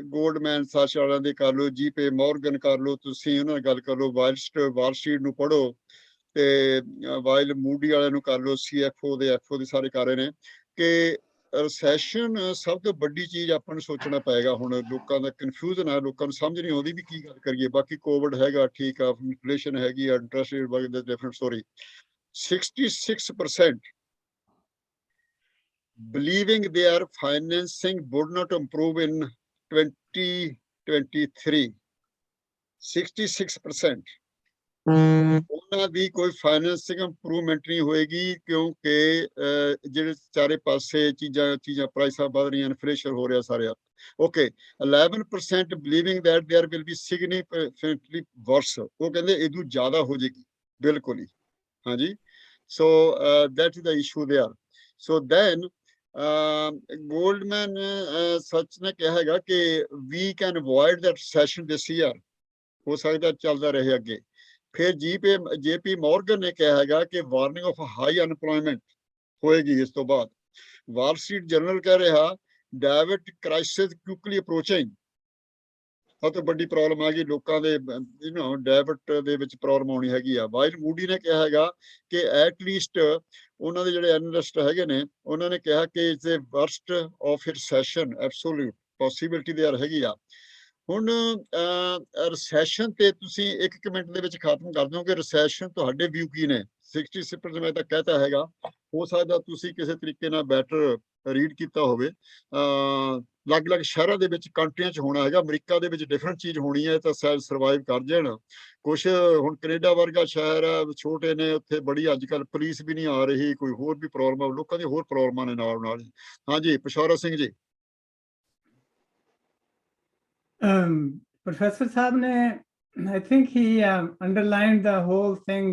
ਗੋਲਡਮੈਨ ਸਾਸ਼ ਵਾਲਿਆਂ ਦੇ ਕਰ ਲਓ, ਜੀਪੇ ਮੋਰਗਨ ਕਰ ਲਓ, ਤੁਸੀਂ ਉਹਨਾਂ ਨਾਲ ਗੱਲ ਕਰ ਲਓ, ਵਾਲ ਸਟਰੀਟ ਨੂੰ ਪੜ੍ਹੋ, ਤੇ ਵਾਈਲ ਮੂਡੀ ਵਾਲਿਆਂ ਨੂੰ ਕਰ ਲਓ, CFO ਦੇ ਸਾਰੇ ਕਰ ਰਹੇ ਨੇ ਕਿ ਰਿਸੈਸ਼ਨ ਸਭ ਤੋਂ ਵੱਡੀ ਚੀਜ਼ ਆਪਾਂ ਨੂੰ ਸੋਚਣਾ ਪਏਗਾ। ਹੁਣ ਲੋਕਾਂ ਦਾ ਕਨਫਿਊਜ਼ਨ ਹੈ, ਲੋਕਾਂ ਨੂੰ ਸਮਝ ਨਹੀਂ ਆਉਂਦੀ ਵੀ ਕੀ ਗੱਲ ਕਰੀਏ। ਬਾਕੀ ਕੋਵਿਡ ਹੈਗਾ, ਠੀਕ ਆ, ਇਨਫਲੇਸ਼ਨ ਹੈਗੀ ਆ, ਇੰਟਰਸਟ ਰੇਟ ਵਗੈਰਾ different story. 66% believing their financing would not improve in 2023. 66% ਉਹਨਾਂ ਦੀ ਕੋਈ ਫਾਈਨੈਂਸਿੰਗ ਇੰਪਰੂਵਮੈਂਟ ਨਹੀਂ ਹੋਏਗੀ, ਕਿਉਂਕਿ ਜਿਹੜੇ ਚਾਰੇ ਪਾਸੇ ਚੀਜ਼ਾਂ ਪ੍ਰਾਈਸਾਂ ਵੱਧ ਰਹੀਆਂ, ਇਨਫਲੇਸ਼ਨ ਹੋ ਰਿਹਾ ਸਾਰੇ। Okay, 11% believing that there will be significantly worse, ਉਹ ਕਹਿੰਦੇ ਇਹਦੂ ਜ਼ਿਆਦਾ ਹੋ ਜਾਏਗੀ ਬਿਲਕੁਲ ਹੀ। ਹਾਂਜੀ, ਸੋ that is the issue there. So then Goldman ਸੱਚ ਨੇ ਕਿਹਾ ਹੈਗਾ ਕਿ we can avoid that recession this year, ਹੋ ਸਕਦਾ ਚੱਲਦਾ ਰਹੇ ਅੱਗੇ। ਫਿਰ JP ਮੋਰਗਨ ਨੇ ਕਿਹਾ ਹੈਗਾ ਕਿ ਵਾਰਨਿੰਗ ਆਫ ਹਾਈ ਅਨਪਲੋਇਮੈਂਟ ਹੋਏਗੀ ਇਸ ਤੋਂ ਬਾਅਦ। ਵਾਲ ਸਟਰੀਟ ਜਰਨਲ ਕਹਿ ਰਿਹਾ ਡੈਬਿਟ ਕ੍ਰਾਈਸਿਸ ਕੁਇਕਲੀ ਅਪਰੋਚਿੰਗ, ਸਭ ਤੋਂ ਵੱਡੀ ਪ੍ਰੋਬਲਮ ਆ ਗਈ ਲੋਕਾਂ ਦੇ ਡੈਬਿਟ ਦੇ ਵਿੱਚ ਪ੍ਰੋਬਲਮ ਆਉਣੀ ਹੈਗੀ ਆ। ਵਾਈਲ ਮੂਡੀ ਨੇ ਕਿਹਾ ਹੈਗਾ ਕਿ ਐਟਲੀਸਟ ਉਹਨਾਂ ਦੇ ਜਿਹੜੇ ਐਨਲਿਸਟ ਹੈਗੇ ਨੇ ਉਹਨਾਂ ਨੇ ਕਿਹਾ ਕਿ it's A worst of recession absolute possibility ਦੇਰ ਹੈਗੀ ਆ। ਹੁਣ ਰਿਸੈਸ਼ਨ ਤੇ ਤੁਸੀਂ ਇੱਕ ਮਿੰਟ ਦੇ ਵਿੱਚ ਖਤਮ ਕਰ ਦਿਓ ਕਿ ਰਿਸੈਸ਼ਨ ਤੁਹਾਡੇ ਵਿਊ ਕੀ ਨੇ। 66% ਮੈਂ ਤਾਂ ਕਹਿਤਾ ਹੈਗਾ, ਹੋ ਸਕਦਾ ਤੁਸੀਂ ਕਿਸੇ ਤਰੀਕੇ ਨਾਲ ਬੈਟਰ ਰੀਡ ਕੀਤਾ ਹੋਵੇ। ਅਲੱਗ-ਅਲੱਗ ਸ਼ਹਿਰਾਂ ਦੇ ਵਿੱਚ ਕੰਟਰੀਆਂ 'ਚ ਹੋਣਾ ਹੈਗਾ, ਅਮਰੀਕਾ ਦੇ ਵਿੱਚ ਡਿਫਰੈਂਟ ਚੀਜ਼ ਹੋਣੀ ਹੈ ਤਾਂ ਸ਼ਾਇਦ ਸਰਵਾਈਵ ਕਰ ਜਾਣ। ਕੁਛ ਹੁਣ ਕੈਨੇਡਾ ਵਰਗਾ ਸ਼ਹਿਰ ਹੈ, ਛੋਟੇ ਨੇ, ਉੱਥੇ ਬੜੀ ਅੱਜ ਕੱਲ੍ਹ ਪੁਲਿਸ ਵੀ ਨਹੀਂ ਆ ਰਹੀ, ਕੋਈ ਹੋਰ ਵੀ ਪ੍ਰੋਬਲਮ, ਲੋਕਾਂ ਦੀਆਂ ਹੋਰ ਪ੍ਰੋਬਲਮਾਂ ਨੇ ਨਾਲ। ਹਾਂਜੀ, Pashaura Singh ji. Professor Saab ne, I think he underlined the whole thing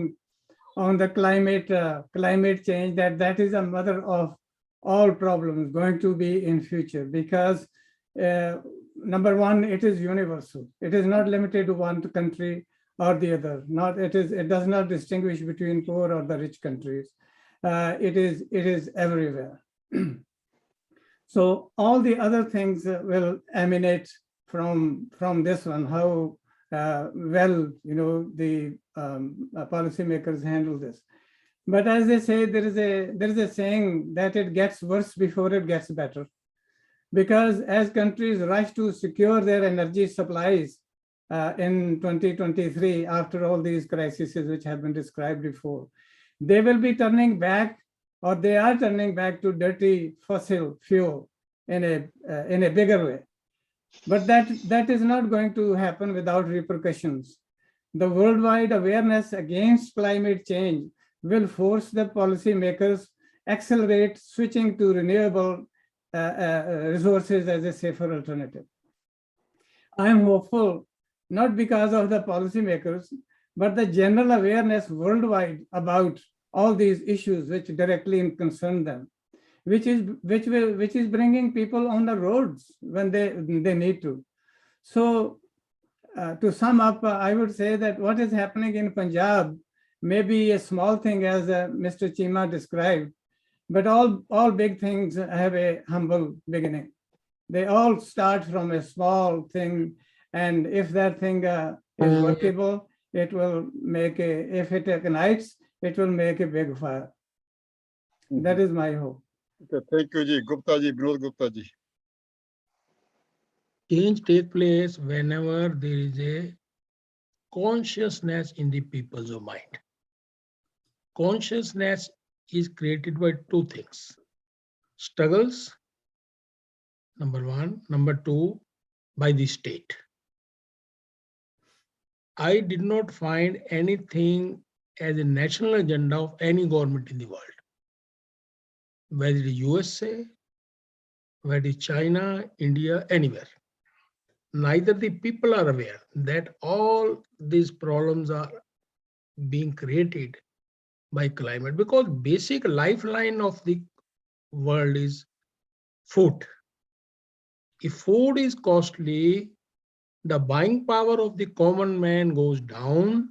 on the climate change, that is a mother of all problems going to be in future, because number one, it is universal. It is not limited to one country or the other. It does not distinguish between poor or the rich countries. It is everywhere. So all the other things will emanate from this one, how well the policymakers handle this. But as they say, there is a saying that it gets worse before it gets better, because as countries rush to secure their energy supplies in 2023, after all these crises which have been described before, they will be turning back, or they are turning back to dirty fossil fuel in a bigger way. But that is not going to happen without repercussions. The worldwide awareness against climate change will force the policymakers accelerate switching to renewable resources as a safer alternative. I am hopeful, not because of the policymakers, but the general awareness worldwide about all these issues which directly concern them, which is bringing people on the roads when they need to. So to sum up, I would say that what is happening in Punjab may be a small thing, as Mr. Chima described, but all big things have a humble beginning. They all start from a small thing, and if that thing is workable, it will make if it ignites, it will make a big fire. That is my hope. Thank you, ji. Gupta ji, Vinod Gupta ji. Change takes place whenever there is a consciousness in the people's mind. Consciousness is created by two things: struggles, number one; number two, by the state. I did not find anything as a national agenda of any government in the world, whether it is USA, whether it is China, India, anywhere. Neither the people are aware that all these problems are being created by climate, because basic lifeline of the world is food. If food is costly, the buying power of the common man goes down,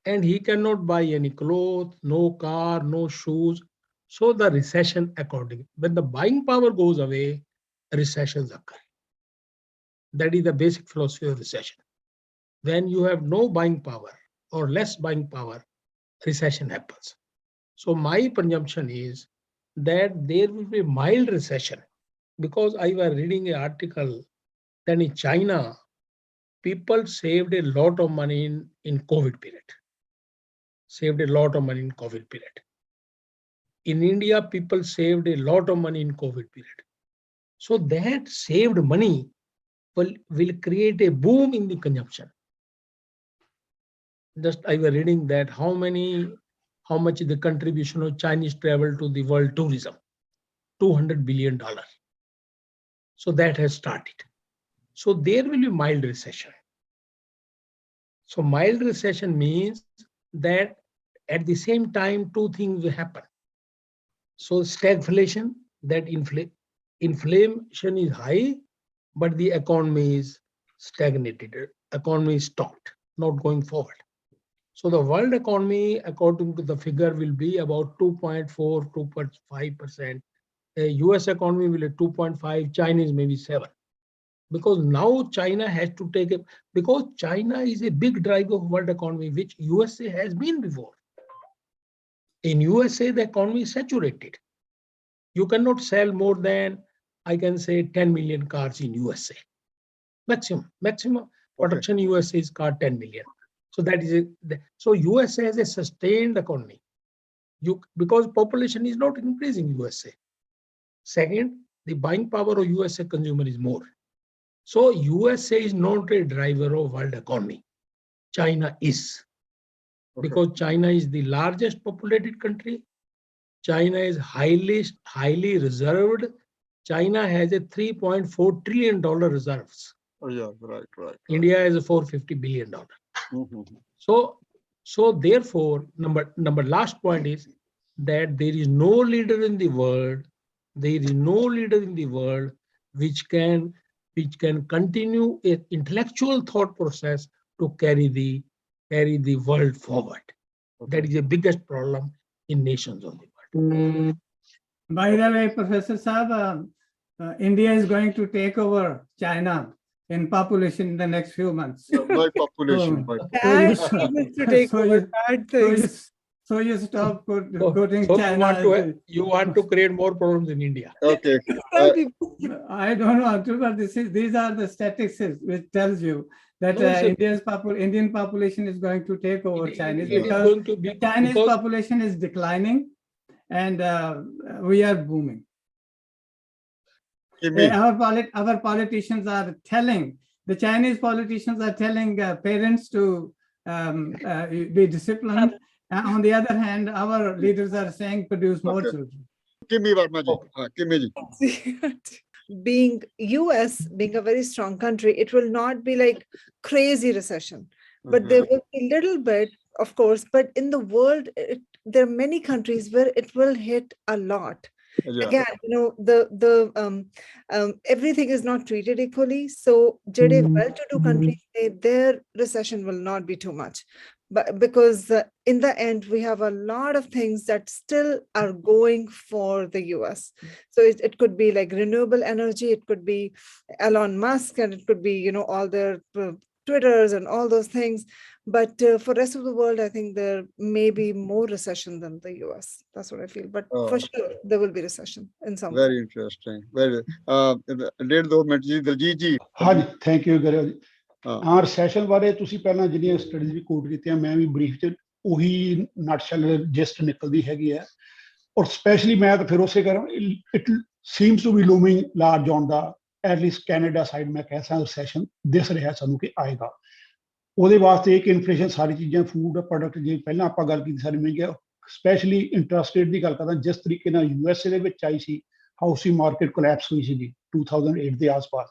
and he cannot buy any clothes, no car, no shoes. So the recession accordingly. When the buying power goes away, recessions occur. That is the basic philosophy of recession. When you have no buying power or less buying power, recession happens. So my presumption is that there will be mild recession, because I was reading an article that in China, people saved a lot of money in COVID period. Saved a lot of money in COVID period. In India, people saved a lot of money in COVID period. So that saved money will create a boom in the consumption. just I was reading that how much is the contribution of Chinese travel to the world tourism? $200 billion. So that has started. So there will be mild recession. So mild recession means that at the same time, two things will happen. So stagflation, that inflation is high, but the economy is stagnated. Economy is stopped, not going forward. So the world economy, according to the figure, will be about 2.4, 2.5%. The US economy will be 2.5, Chinese maybe 7. Because now China has to take it, because China is a big driver of world economy, which USA has been before. In USA, the economy is saturated. You cannot sell more than, I can say, 10 million cars in USA. Maximum production USA is car 10 million. So that is it. So USA has a sustained economy. Because population is not increasing USA. Second, the buying power of USA consumer is more. So USA is not a driver of world economy. China is. Because China is the largest populated country. China is highly reserved. China has a $3.4 trillion reserves. Oh yeah, right. India has a $450 billion. So therefore, number last point is that there is no leader in the world. There is no leader in the world which can continue an intellectual thought process to carry the world forward. That is the biggest problem in nations of the world. By the way, Professor Saab, India is going to take over China in population in the next few months. By population. So you stop quoting China. You want to create more problems in India. Okay. I don't want to, but these are the statistics which tells you that Indian population is going to take over Chinese, because Chinese population is declining and we are booming. Our politicians are telling, the Chinese politicians are telling parents to be disciplined. On the other hand, our leaders are saying produce more children. Kimmy Verma ji. Being US, being a very strong country, it will not be like crazy recession, but there will be a little bit, of course, but in the world, there are many countries where it will hit a lot. Yeah. Again, everything is not treated equally. So well-to-do countries, their recession will not be too much. But because in the end, we have a lot of things that still are going for the US. So it could be like renewable energy, it could be Elon Musk, and it could be, all their Twitters and all those things. But for the rest of the world, I think there may be more recession than the US. That's what I feel. But for sure, there will be recession in some way. Very interesting. Very. Daljit ji. Thank you, Gaurav. Recession ਬਾਰੇ ਤੁਸੀਂ ਪਹਿਲਾਂ ਜਿਹੜੀਆਂ ਸਟੱਡੀਜ਼ ਵੀ ਕੋਟ ਕੀਤੀਆਂ, ਮੈਂ ਵੀ ਬਰੀਫ ਚ ਉਹੀ ਨਟਸ਼ੈਲ ਜਿਸਟ ਨਿਕਲਦੀ ਹੈਗੀ ਹੈ। ਔਰ ਸਪੈਸ਼ਲੀ ਮੈਂ ਤਾਂ ਫਿਰ ਉਸੇ ਕਰਾਂ, it seems to be looming large on the at least Canada side, ਮੈਂ ਕਹਿ ਸਕਦਾ ਰੈਸੈਸ਼ਨ ਦਿਸ ਰਿਹਾ ਸਾਨੂੰ ਕਿ ਆਏਗਾ। ਉਹਦੇ ਵਾਸਤੇ ਇੱਕ ਇਨਫਲੇਸ਼ਨ, ਸਾਰੀ ਚੀਜ਼ਾਂ ਫੂਡ ਪ੍ਰੋਡਕਟ, ਜੇ ਪਹਿਲਾਂ ਆਪਾਂ ਗੱਲ ਕੀਤੀ ਸਾਰੀ ਮਹਿੰਗੀਆਂ, ਸਪੈਸ਼ਲੀ ਇੰਟਰਸਟ ਰੇਟ ਦੀ ਗੱਲ ਕਰਦਾ, ਜਿਸ ਤਰੀਕੇ ਨਾਲ USA ਦੇ ਵਿੱਚ ਆਈ ਸੀ, ਹਾਊਸਿੰਗ ਮਾਰਕੀਟ ਕੋਲੈਪਸ ਹੋਈ ਸੀਗੀ 2008 ਦੇ ਆਸ-ਪਾਸ,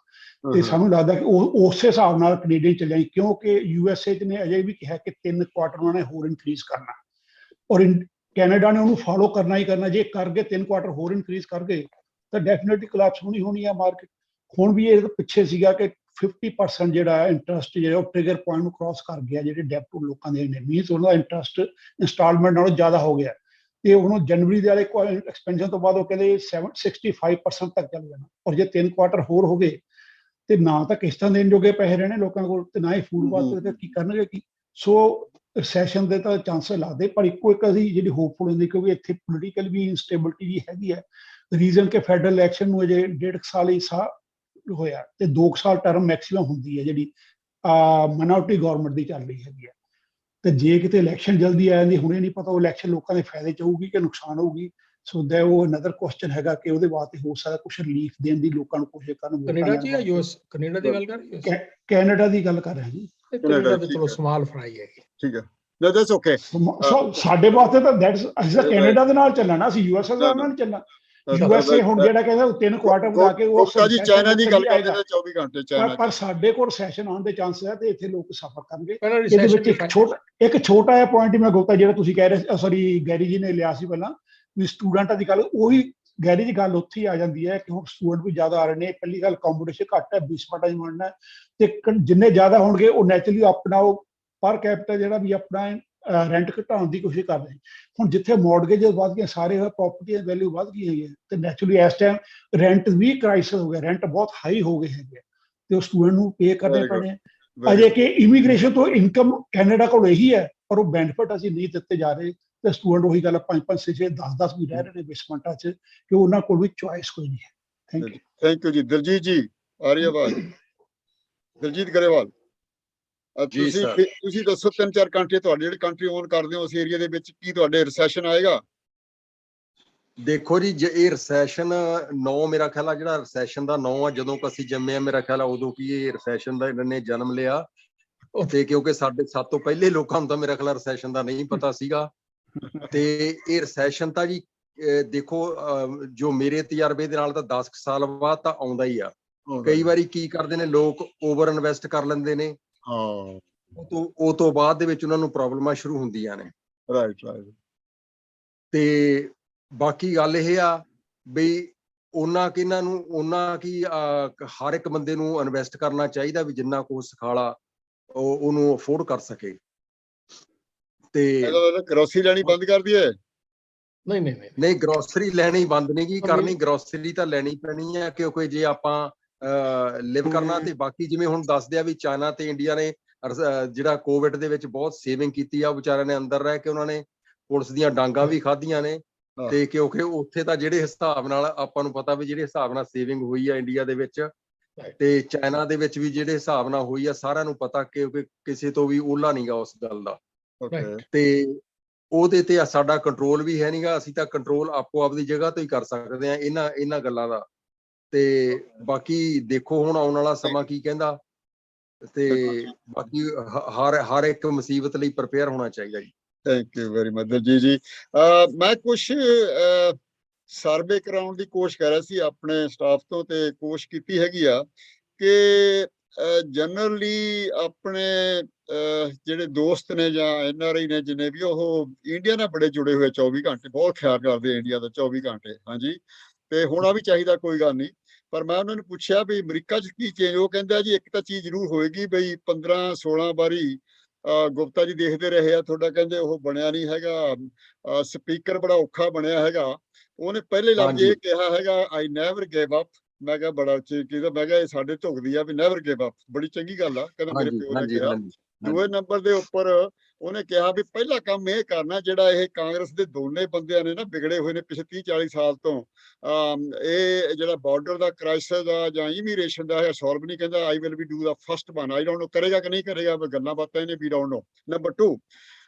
ਤੇ ਸਾਨੂੰ ਲੱਗਦਾ ਕਿ ਉਹ ਉਸੇ ਹਿਸਾਬ ਨਾਲ ਕੈਨੇਡੀਅਨ ਚੱਲਿਆ, ਕਿਉਂਕਿ USA ਨੇ ਅਜੇ ਵੀ ਕਿਹਾ ਕਿ 3 ਕੁਆਟਰ ਉਹਨਾਂ ਨੇ ਹੋਰ ਇਨਕਰੀਜ਼ ਕਰਨਾ, ਔਰ ਕੈਨੇਡਾ ਨੇ ਉਹਨੂੰ ਫਾਲੋ ਕਰਨਾ ਹੀ ਕਰਨਾ। ਜੇ ਕਰ ਗਏ 3 ਕੁਆਟਰ ਹੋਰ ਇਨਕਰੀਜ਼ ਕਰ ਗਏ ਤਾਂ ਡੈਫੀਨਿਟਲੀ ਕੋਲੈਪਸ ਹੋਣੀ ਆ ਮਾਰਕੀਟ। ਹੁਣ ਵੀ ਇਹ ਪਿੱਛੇ ਸੀਗਾ ਕਿ 50% ਜਿਹੜਾ ਇੰਟਰਸਟ ਜਿਹੜਾ ਉਹ ਟ੍ਰਿਗਰ ਪੁਆਇੰਟ ਨੂੰ ਕ੍ਰਾਸ ਕਰ ਗਿਆ, ਜਿਹੜੇ ਡੈਪਟ ਲੋਕਾਂ ਦੇ ਨੇ, ਮੀਨਸ ਉਹਨਾਂ ਦਾ ਇੰਟਰਸਟ ਇੰਸਟਾਲਮੈਂਟ ਨਾਲੋਂ ਜ਼ਿਆਦਾ ਹੋ ਗਿਆ, ਤੇ ਉਹਨੂੰ ਜਨਵਰੀ ਦੇ ਵਾਲੇ ਐਕਸਪੈਂਸ਼ਨ ਤੋਂ ਬਾਅਦ ਉਹ ਕਹਿੰਦੇ 65% ਤੱਕ ਚੱਲ ਜਾਣਾ। ਔਰ ਜੇ 3 ਕੁਆਟਰ ਹੋਰ ਹੋ ਗਏ ਤੇ ਨਾ ਤਾਂ ਕਿਸ਼ਤਾਂ ਦੇਣ ਜੋਗੇ ਪੈਸੇ ਰਹਿਣੇ ਲੋਕਾਂ ਕੋਲ, ਤੇ ਨਾ ਹੀ ਫੂਡ ਵਾਸਤੇ ਕੀ ਕਰਨਗੇ ਕੀ। ਸੋ ਰਿਸੈਸ਼ਨ ਦੇ ਤਾਂ ਚਾਂਸਸ ਲੱਗਦੇ, ਪਰ ਇੱਕੋ ਇੱਕ ਅਸੀਂ ਜਿਹੜੀ ਹੋਪਫੁਲ ਹੁੰਦੀ, ਕਿਉਂਕਿ ਇੱਥੇ ਪੋਲੀਟੀਕਲ ਵੀ ਇੰਸਟੇਬਿਲਿਟੀ ਜੀ ਹੈਗੀ ਹੈ। ਰੀਜ਼ਨ ਕਿ ਫੈਡਰਲ ਇਲੈਕਸ਼ਨ ਨੂੰ ਅਜੇ 1.5 ਸਾਲ ਹੀ ਹੋਇਆ, ਤੇ 2 ਸਾਲ ਟਰਮ ਮੈਕਸਿਮਮ ਹੁੰਦੀ ਹੈ ਜਿਹੜੀ ਮਾਈਨੋਰਟੀ ਗਵਰਨਮੈਂਟ ਦੀ ਚੱਲ ਰਹੀ ਹੈਗੀ ਹੈ। ਤੇ ਜੇ ਕਿਤੇ ਇਲੈਕਸ਼ਨ ਜਲਦੀ ਆ ਜਾਂਦੀ, ਹੁਣੇ ਨਹੀਂ ਪਤਾ ਉਹ ਇਲੈਕਸ਼ਨ ਲੋਕਾਂ ਦੇ ਫਾਇਦੇ ਚ ਹੋਊਗੀ ਕਿ ਨੁਕਸਾਨ ਹੋਊਗੀ। ਸੋ ਦਾ ਉਹ ਅਨਦਰ ਕੁਐਸਚਨ ਹੈਗਾ ਕਿ ਉਹਦੇ ਵਾਸਤੇ ਹੋ ਸਕਦਾ ਕੁਝ ਰਿਲੀਫ ਦੇਣ ਦੀ ਲੋਕਾਂ ਨੂੰ ਕੋਸ਼ਿਸ਼ ਕਰਨ। ਕੈਨੇਡਾ ਦੀ US, ਕੈਨੇਡਾ ਦੀ ਗੱਲ ਕਰ ਰਹੇ ਹੋ? ਕੈਨੇਡਾ ਦੀ ਗੱਲ ਕਰ ਰਹੇ ਹਾਂ ਜੀ। ਕੈਨੇਡਾ ਤੇ ਚਲੋ ਸਮਾਲ ਫਰਾਈ ਹੈਗੀ। ਠੀਕ ਹੈ। No, that's okay. ਸਾਡੇ ਵਾਸਤੇ ਤਾਂ ਦੈਟਸ ਅਸੀਂ ਤਾਂ ਕੈਨੇਡਾ ਦੇ ਨਾਲ ਚੱਲਣਾ, ਅਸੀਂ ਯੂਐਸਏ ਦੇ ਨਾਲ ਚੱਲਣਾ। ਯੂਐਸਏ ਹੁਣ ਜਿਹੜਾ ਕਹਿੰਦਾ 3 ਕੁਆਟਰ ਵਧਾ ਕੇ ਉਹ ਗੁਪਤਾ ਜੀ ਚਾਈਨਾ ਦੀ ਗੱਲ ਕਰਦੇ ਨੇ 24 ਘੰਟੇ ਚਾਈਨਾ ਪਰ ਸਾਡੇ ਕੋਲ ਸੈਸ਼ਨ ਆਉਣ ਦੇ ਚਾਂਸ ਹੈ ਤੇ ਇੱਥੇ ਲੋਕ ਸਫਰ ਕਰਨਗੇ। Canada ਇਹਦੇ recession ਵਿੱਚ ਇੱਕ ਛੋਟਾ ਜਿਹਾ ਪੁਆਇੰਟ ਮੈਂ ਗੁਪਤਾ ਜਿਹੜਾ ਤੁਸੀਂ ਕਹਿ ਰਹੇ ਸੌਰੀ ਗੈਰੀ ਜੀ ਨੇ ਲਿਆ ਸੀ ਪਹਿਲਾਂ ਵੀ ਸਟੂਡੈਂਟਾਂ ਦੀ ਗੱਲ, ਉਹੀ ਗੈਰੀ ਦੀ ਗੱਲ ਉੱਥੇ ਹੀ ਆ ਜਾਂਦੀ ਹੈ ਕਿ ਹੁਣ ਸਟੂਡੈਂਟ ਵੀ ਜ਼ਿਆਦਾ ਆ ਰਹੇ ਨੇ। ਪਹਿਲੀ ਗੱਲ ਕੰਪੀਟੀਸ਼ਨ ਘੱਟ ਹੈ, 20% ਹੀ ਬਣਨਾ ਤੇ ਜਿੰਨੇ ਜ਼ਿਆਦਾ ਹੋਣਗੇ ਉਹ ਨੈਚੁਰਲੀ ਆਪਣਾ ਉਹ ਪਰ ਕੈਪੀਟਲ ਜਿਹੜਾ ਵੀ ਆਪਣਾ ਰੈਂਟ ਘਟਾਉਣ ਦੀ ਕੋਸ਼ਿਸ਼ ਕਰ ਰਹੇ। ਹੁਣ ਜਿੱਥੇ ਮੌਰਗੇਜ ਵੱਧ ਗਏ, ਸਾਰੇ ਪ੍ਰੋਪਰਟੀ ਵੈਲਿਊ ਵੱਧ ਗਈ ਹੈ ਤੇ ਨੈਚੁਰਲੀ ਇਸ ਟਾਈਮ ਰੈਂਟ ਵੀ ਕ੍ਰਾਈਸਿਸ ਹੋ ਗਿਆ, ਰੈਂਟ ਬਹੁਤ ਹਾਈ ਹੋ ਗਏ ਹੈਗੇ ਤੇ ਉਹ ਸਟੂਡੈਂਟ ਨੂੰ ਪੇ ਕਰਨੇ ਪੈਣੇ। ਅਜੇ ਕਿ ਇਮੀਗ੍ਰੇਸ਼ਨ ਤੋਂ ਇਨਕਮ ਕੈਨੇਡਾ ਕੋਲ ਇਹੀ ਹੈ ਪਰ ਉਹ ਬੈਨੀਫਿਟ ਅਸੀਂ ਨਹੀਂ ਦਿੱਤੇ ਜਾ ਰਹੇ ਤੇ ਸਟੂਡੈਂਟ ਉਹੀ ਗੱਲ 5-5 6-6 10-10 ਵੀ ਰਹਿ ਰਹੇ ਨੇ ਬੇਸਮੈਂਟਾਂ 'ਚ ਕਿ ਉਹਨਾਂ ਕੋਲ ਵੀ ਚੁਆਇਸ ਕੋਈ ਨਹੀਂ ਹੈ। ਥੈਂਕ ਯੂ ਜੀ। ਦਿਲਜੀਤ ਜੀ ਆ ਰਹੀ ਆਵਾਜ਼? ਦਿਲਜੀਤ ਗਰੇਵਾਲ ਤੁਸੀਂ ਦੱਸੋ 3-4 ਕੰਟਰੀ ਤੁਹਾਡੇ ਜਿਹੜੇ ਕੰਟਰੀ ਓਨ ਕਰਦੇ ਹੋ ਉਸ ਏਰੀਆ ਦੇ ਵਿੱਚ ਕੀ ਤੁਹਾਡੇ ਰਿਸੈਸ਼ਨ ਆਏਗਾ? ਦੇਖੋ ਜੀ, ਜੇ ਇਹ ਰਿਸੈਸ਼ਨ 9 ਮੇਰਾ ਖਿਆਲ ਆ, ਜਿਹੜਾ ਰਿਸੈਸ਼ਨ ਦਾ 9 ਆ, ਜਦੋਂ ਅਸੀਂ ਜੰਮੇ ਆ ਮੇਰਾ ਖਿਆਲ ਆ ਉਦੋਂ ਕੀ ਇਹ ਰਿਸੈਸ਼ਨ ਦਾ ਇਹਨਾਂ ਨੇ ਜਨਮ ਲਿਆ ਤੇ ਕਿਉਂਕਿ ਸਭ ਤੋਂ ਪਹਿਲੇ ਲੋਕਾਂ ਨੂੰ ਤਾਂ ਮੇਰਾ ਖਿਆਲ ਰਿਸੈਸ਼ਨ ਦਾ ਨਹੀਂ ਪਤਾ ਸੀਗਾ ਤੇ ਇਹ ਰਿਸੈਸ਼ਨ ਤਾਂ ਜੀ ਦੇਖੋ ਜੋ ਮੇਰੇ ਤਜਰਬੇ ਦੇ ਨਾਲ ਤਾਂ 10 ਸਾਲ ਬਾਅਦ ਤਾਂ ਆਉਂਦਾ ਹੀ ਆ। ਕਈ ਵਾਰੀ ਕੀ ਕਰਦੇ ਨੇ ਲੋਕ ਓਵਰ ਇਨਵੈਸਟ ਕਰ ਲੈਂਦੇ ਨੇ, ਉਹ ਤੋਂ ਬਾਅਦ ਦੇ ਵਿੱਚ ਉਹਨਾਂ ਨੂੰ ਪ੍ਰੋਬਲਮਾਂ ਸ਼ੁਰੂ ਹੁੰਦੀਆਂ ਨੇ। ਰਾਈਟ ਤੇ ਬਾਕੀ ਗੱਲ ਇਹ ਆ ਵੀ ਉਹਨਾਂ ਕੀ ਹਰ ਇੱਕ ਬੰਦੇ ਨੂੰ ਇਨਵੈਸਟ ਕਰਨਾ ਚਾਹੀਦਾ ਵੀ ਜਿੰਨਾ ਕੁ ਸਿਖਾਲਾ ਉਹਨੂੰ ਅਫੋਰਡ ਕਰ ਸਕੇ। ਤੇ ਗਰੋਸਰੀ ਲੈਣੀ ਬੰਦ ਕਰ ਦਈਏ? ਨਹੀਂ, ਗਰੋਸਰੀ ਲੈਣੀ ਬੰਦ ਨਹੀਂ ਕੀ ਕਰਨੀ, ਗਰੋਸਰੀ ਤਾਂ ਲੈਣੀ ਪੈਣੀ ਹੈ ਕਿਉਂਕਿ ਜੇ ਆਪਾਂ ਲਿਵ ਕਰਨਾ। ਤੇ ਬਾਕੀ ਜਿਵੇਂ ਹੁਣ ਦੱਸਦੇ ਆ ਵੀ ਚਾਈਨਾ ਤੇ ਇੰਡੀਆ ਨੇ ਜਿਹੜਾ ਕੋਵਿਡ ਦੇ ਵਿੱਚ ਬਹੁਤ ਸੇਵਿੰਗ ਕੀਤੀ ਆ, ਉਹ ਵਿਚਾਰਿਆਂ ਨੇ ਅੰਦਰ ਰਹਿ ਕੇ ਉਹਨਾਂ ਨੇ ਪੁਲਿਸ ਦੀਆਂ ਡਾਂਗਾਂ ਵੀ ਖਾਧੀਆਂ ਨੇ ਤੇ ਕਿਉਂਕਿ ਉੱਥੇ ਤਾਂ ਜਿਹੜੇ ਹਿਸਾਬ ਨਾਲ ਆਪਾਂ ਨੂੰ ਪਤਾ ਵੀ ਜਿਹੜੇ ਹਿਸਾਬ ਨਾਲ ਸੇਵਿੰਗ ਹੋਈ ਆ ਇੰਡੀਆ ਦੇ ਵਿੱਚ ਤੇ ਚਾਈਨਾ ਦੇ ਵਿੱਚ ਵੀ ਜਿਹੜੇ ਹਿਸਾਬ ਨਾਲ ਹੋਈ ਆ, ਸਾਰਿਆਂ ਨੂੰ ਪਤਾ ਕਿਉਂਕਿ ਕਿਸੇ ਤੋਂ ਵੀ ਓਹਲਾ ਨਹੀਂਗਾ ਉਸ ਗੱਲ ਦਾ। ਤੇ ਉਹਦੇ ਤੇ ਸਾਡਾ ਕੰਟਰੋਲ ਵੀ ਹੈ ਨਹੀਂਗਾ, ਅਸੀਂ ਤਾਂ ਕੰਟਰੋਲ ਆਪੋ ਆਪਦੀ ਜਗ੍ਹਾ ਤੋਂ ਹੀ ਕਰ ਸਕਦੇ ਆ ਇਹਨਾਂ ਗੱਲਾਂ ਦਾ। ਤੇ ਬਾਕੀ ਦੇਖੋ ਹੁਣ ਆਉਣ ਵਾਲਾ ਸਮਾਂ ਕੀ ਕਹਿੰਦਾ ਤੇ ਬਾਕੀ ਹਰ ਇੱਕ ਮੁਸੀਬਤ ਲਈ ਪ੍ਰਪੇਅਰ ਹੋਣਾ ਚਾਹੀਦਾ ਜੀ। Thank you very much Daljit ji. ਮੈਂ ਕੁਛ ਸਰਵੇ ਕਰਾਉਣ ਦੀ ਕੋਸ਼ਿਸ਼ ਕਰ ਰਿਹਾ ਸੀ ਆਪਣੇ ਸਟਾਫ ਤੋਂ ਤੇ ਕੋਸ਼ਿਸ਼ ਕੀਤੀ ਹੈਗੀ ਆ ਕਿ ਜਨਰਲੀ ਆਪਣੇ ਜਿਹੜੇ ਦੋਸਤ ਨੇ ਜਾਂ NRI ਨੇ ਜਿੰਨੇ ਵੀ ਉਹ ਇੰਡੀਆ ਨਾਲ ਬੜੇ ਜੁੜੇ ਹੋਏ 24 ਘੰਟੇ ਬਹੁਤ ਖਿਆਲ ਕਰਦੇ ਇੰਡੀਆ ਦਾ 24 ਘੰਟੇ। ਹਾਂਜੀ, ਤੇ ਹੋਣਾ ਵੀ ਚਾਹੀਦਾ, ਕੋਈ ਗੱਲ ਨਹੀਂ। ਪਰ ਮੈਂ ਉਹਨਾਂ ਨੂੰ ਪੁੱਛਿਆ ਵੀ ਅਮਰੀਕਾ 'ਚ ਕੀ ਚੇਂਜ, ਉਹ ਕਹਿੰਦਾ ਜੀ ਇੱਕ ਤਾਂ ਚੀਜ਼ ਜ਼ਰੂਰ ਹੋਏਗੀ ਬਈ 15-16 ਵਾਰੀ ਗੁਪਤਾ ਜੀ ਦੇਖਦੇ ਰਹੇ ਆ ਤੁਹਾਡਾ, ਕਹਿੰਦੇ ਉਹ ਬਣਿਆ ਨਹੀਂ ਹੈਗਾ ਸਪੀਕਰ, ਬੜਾ ਔਖਾ ਬਣਿਆ ਹੈਗਾ। ਉਹਨੇ ਪਹਿਲੇ ਲਫ਼ਜ਼ ਇਹ ਕਿਹਾ ਹੈਗਾ ਆਈ ਨੈਵਰ ਗਿਵ ਅਪ। ਮੈਂ ਕਿਹਾ ਬੜਾ ਕਹਿੰਦਾ, ਮੈਂ ਕਿਹਾ ਇਹ ਸਾਡੇ ਝੁਕਦੀ ਆ ਵੀ ਨੈਵਰ ਗਿਵ ਅਪ, ਬੜੀ ਚੰਗੀ ਗੱਲ ਆ, ਕਹਿੰਦਾ ਮੇਰੇ ਪਿਓ ਨੇ ਕਿਹਾ। ਦੂਏ ਨੰਬਰ ਦੇ ਉੱਪਰ ਉਹਨੇ ਕਿਹਾ ਵੀ ਪਹਿਲਾ ਕੰਮ ਇਹ ਕਰਨਾ ਜਿਹੜਾ ਇਹ ਕਾਂਗਰਸ ਦੇ ਦੋਨੇ ਬੰਦਿਆਂ ਨੇ ਨਾ ਵਿਗੜੇ ਹੋਏ ਨੇ ਪਿਛਲੇ 30-40 ਸਾਲ ਤੋਂ, ਇਹ ਜਿਹੜਾ ਬਾਰਡਰ ਦਾ ਕ੍ਰਾਈਸਿਸ ਆ ਜਾਂ ਇਮੀਗ੍ਰੇਸ਼ਨ ਦਾ ਹੈ ਸੋਲਵ ਨਹੀਂ। ਕਹਿੰਦਾ I will be do the first one. I don't know ਕਰੇਗਾ ਕਿ ਨਹੀਂ ਕਰੇਗਾ, ਗੱਲਾਂ ਬਾਤਾਂ ਇਹਨੇ ਵੀ ਡੋਂਟ ਨੋ। ਨੰਬਰ 2,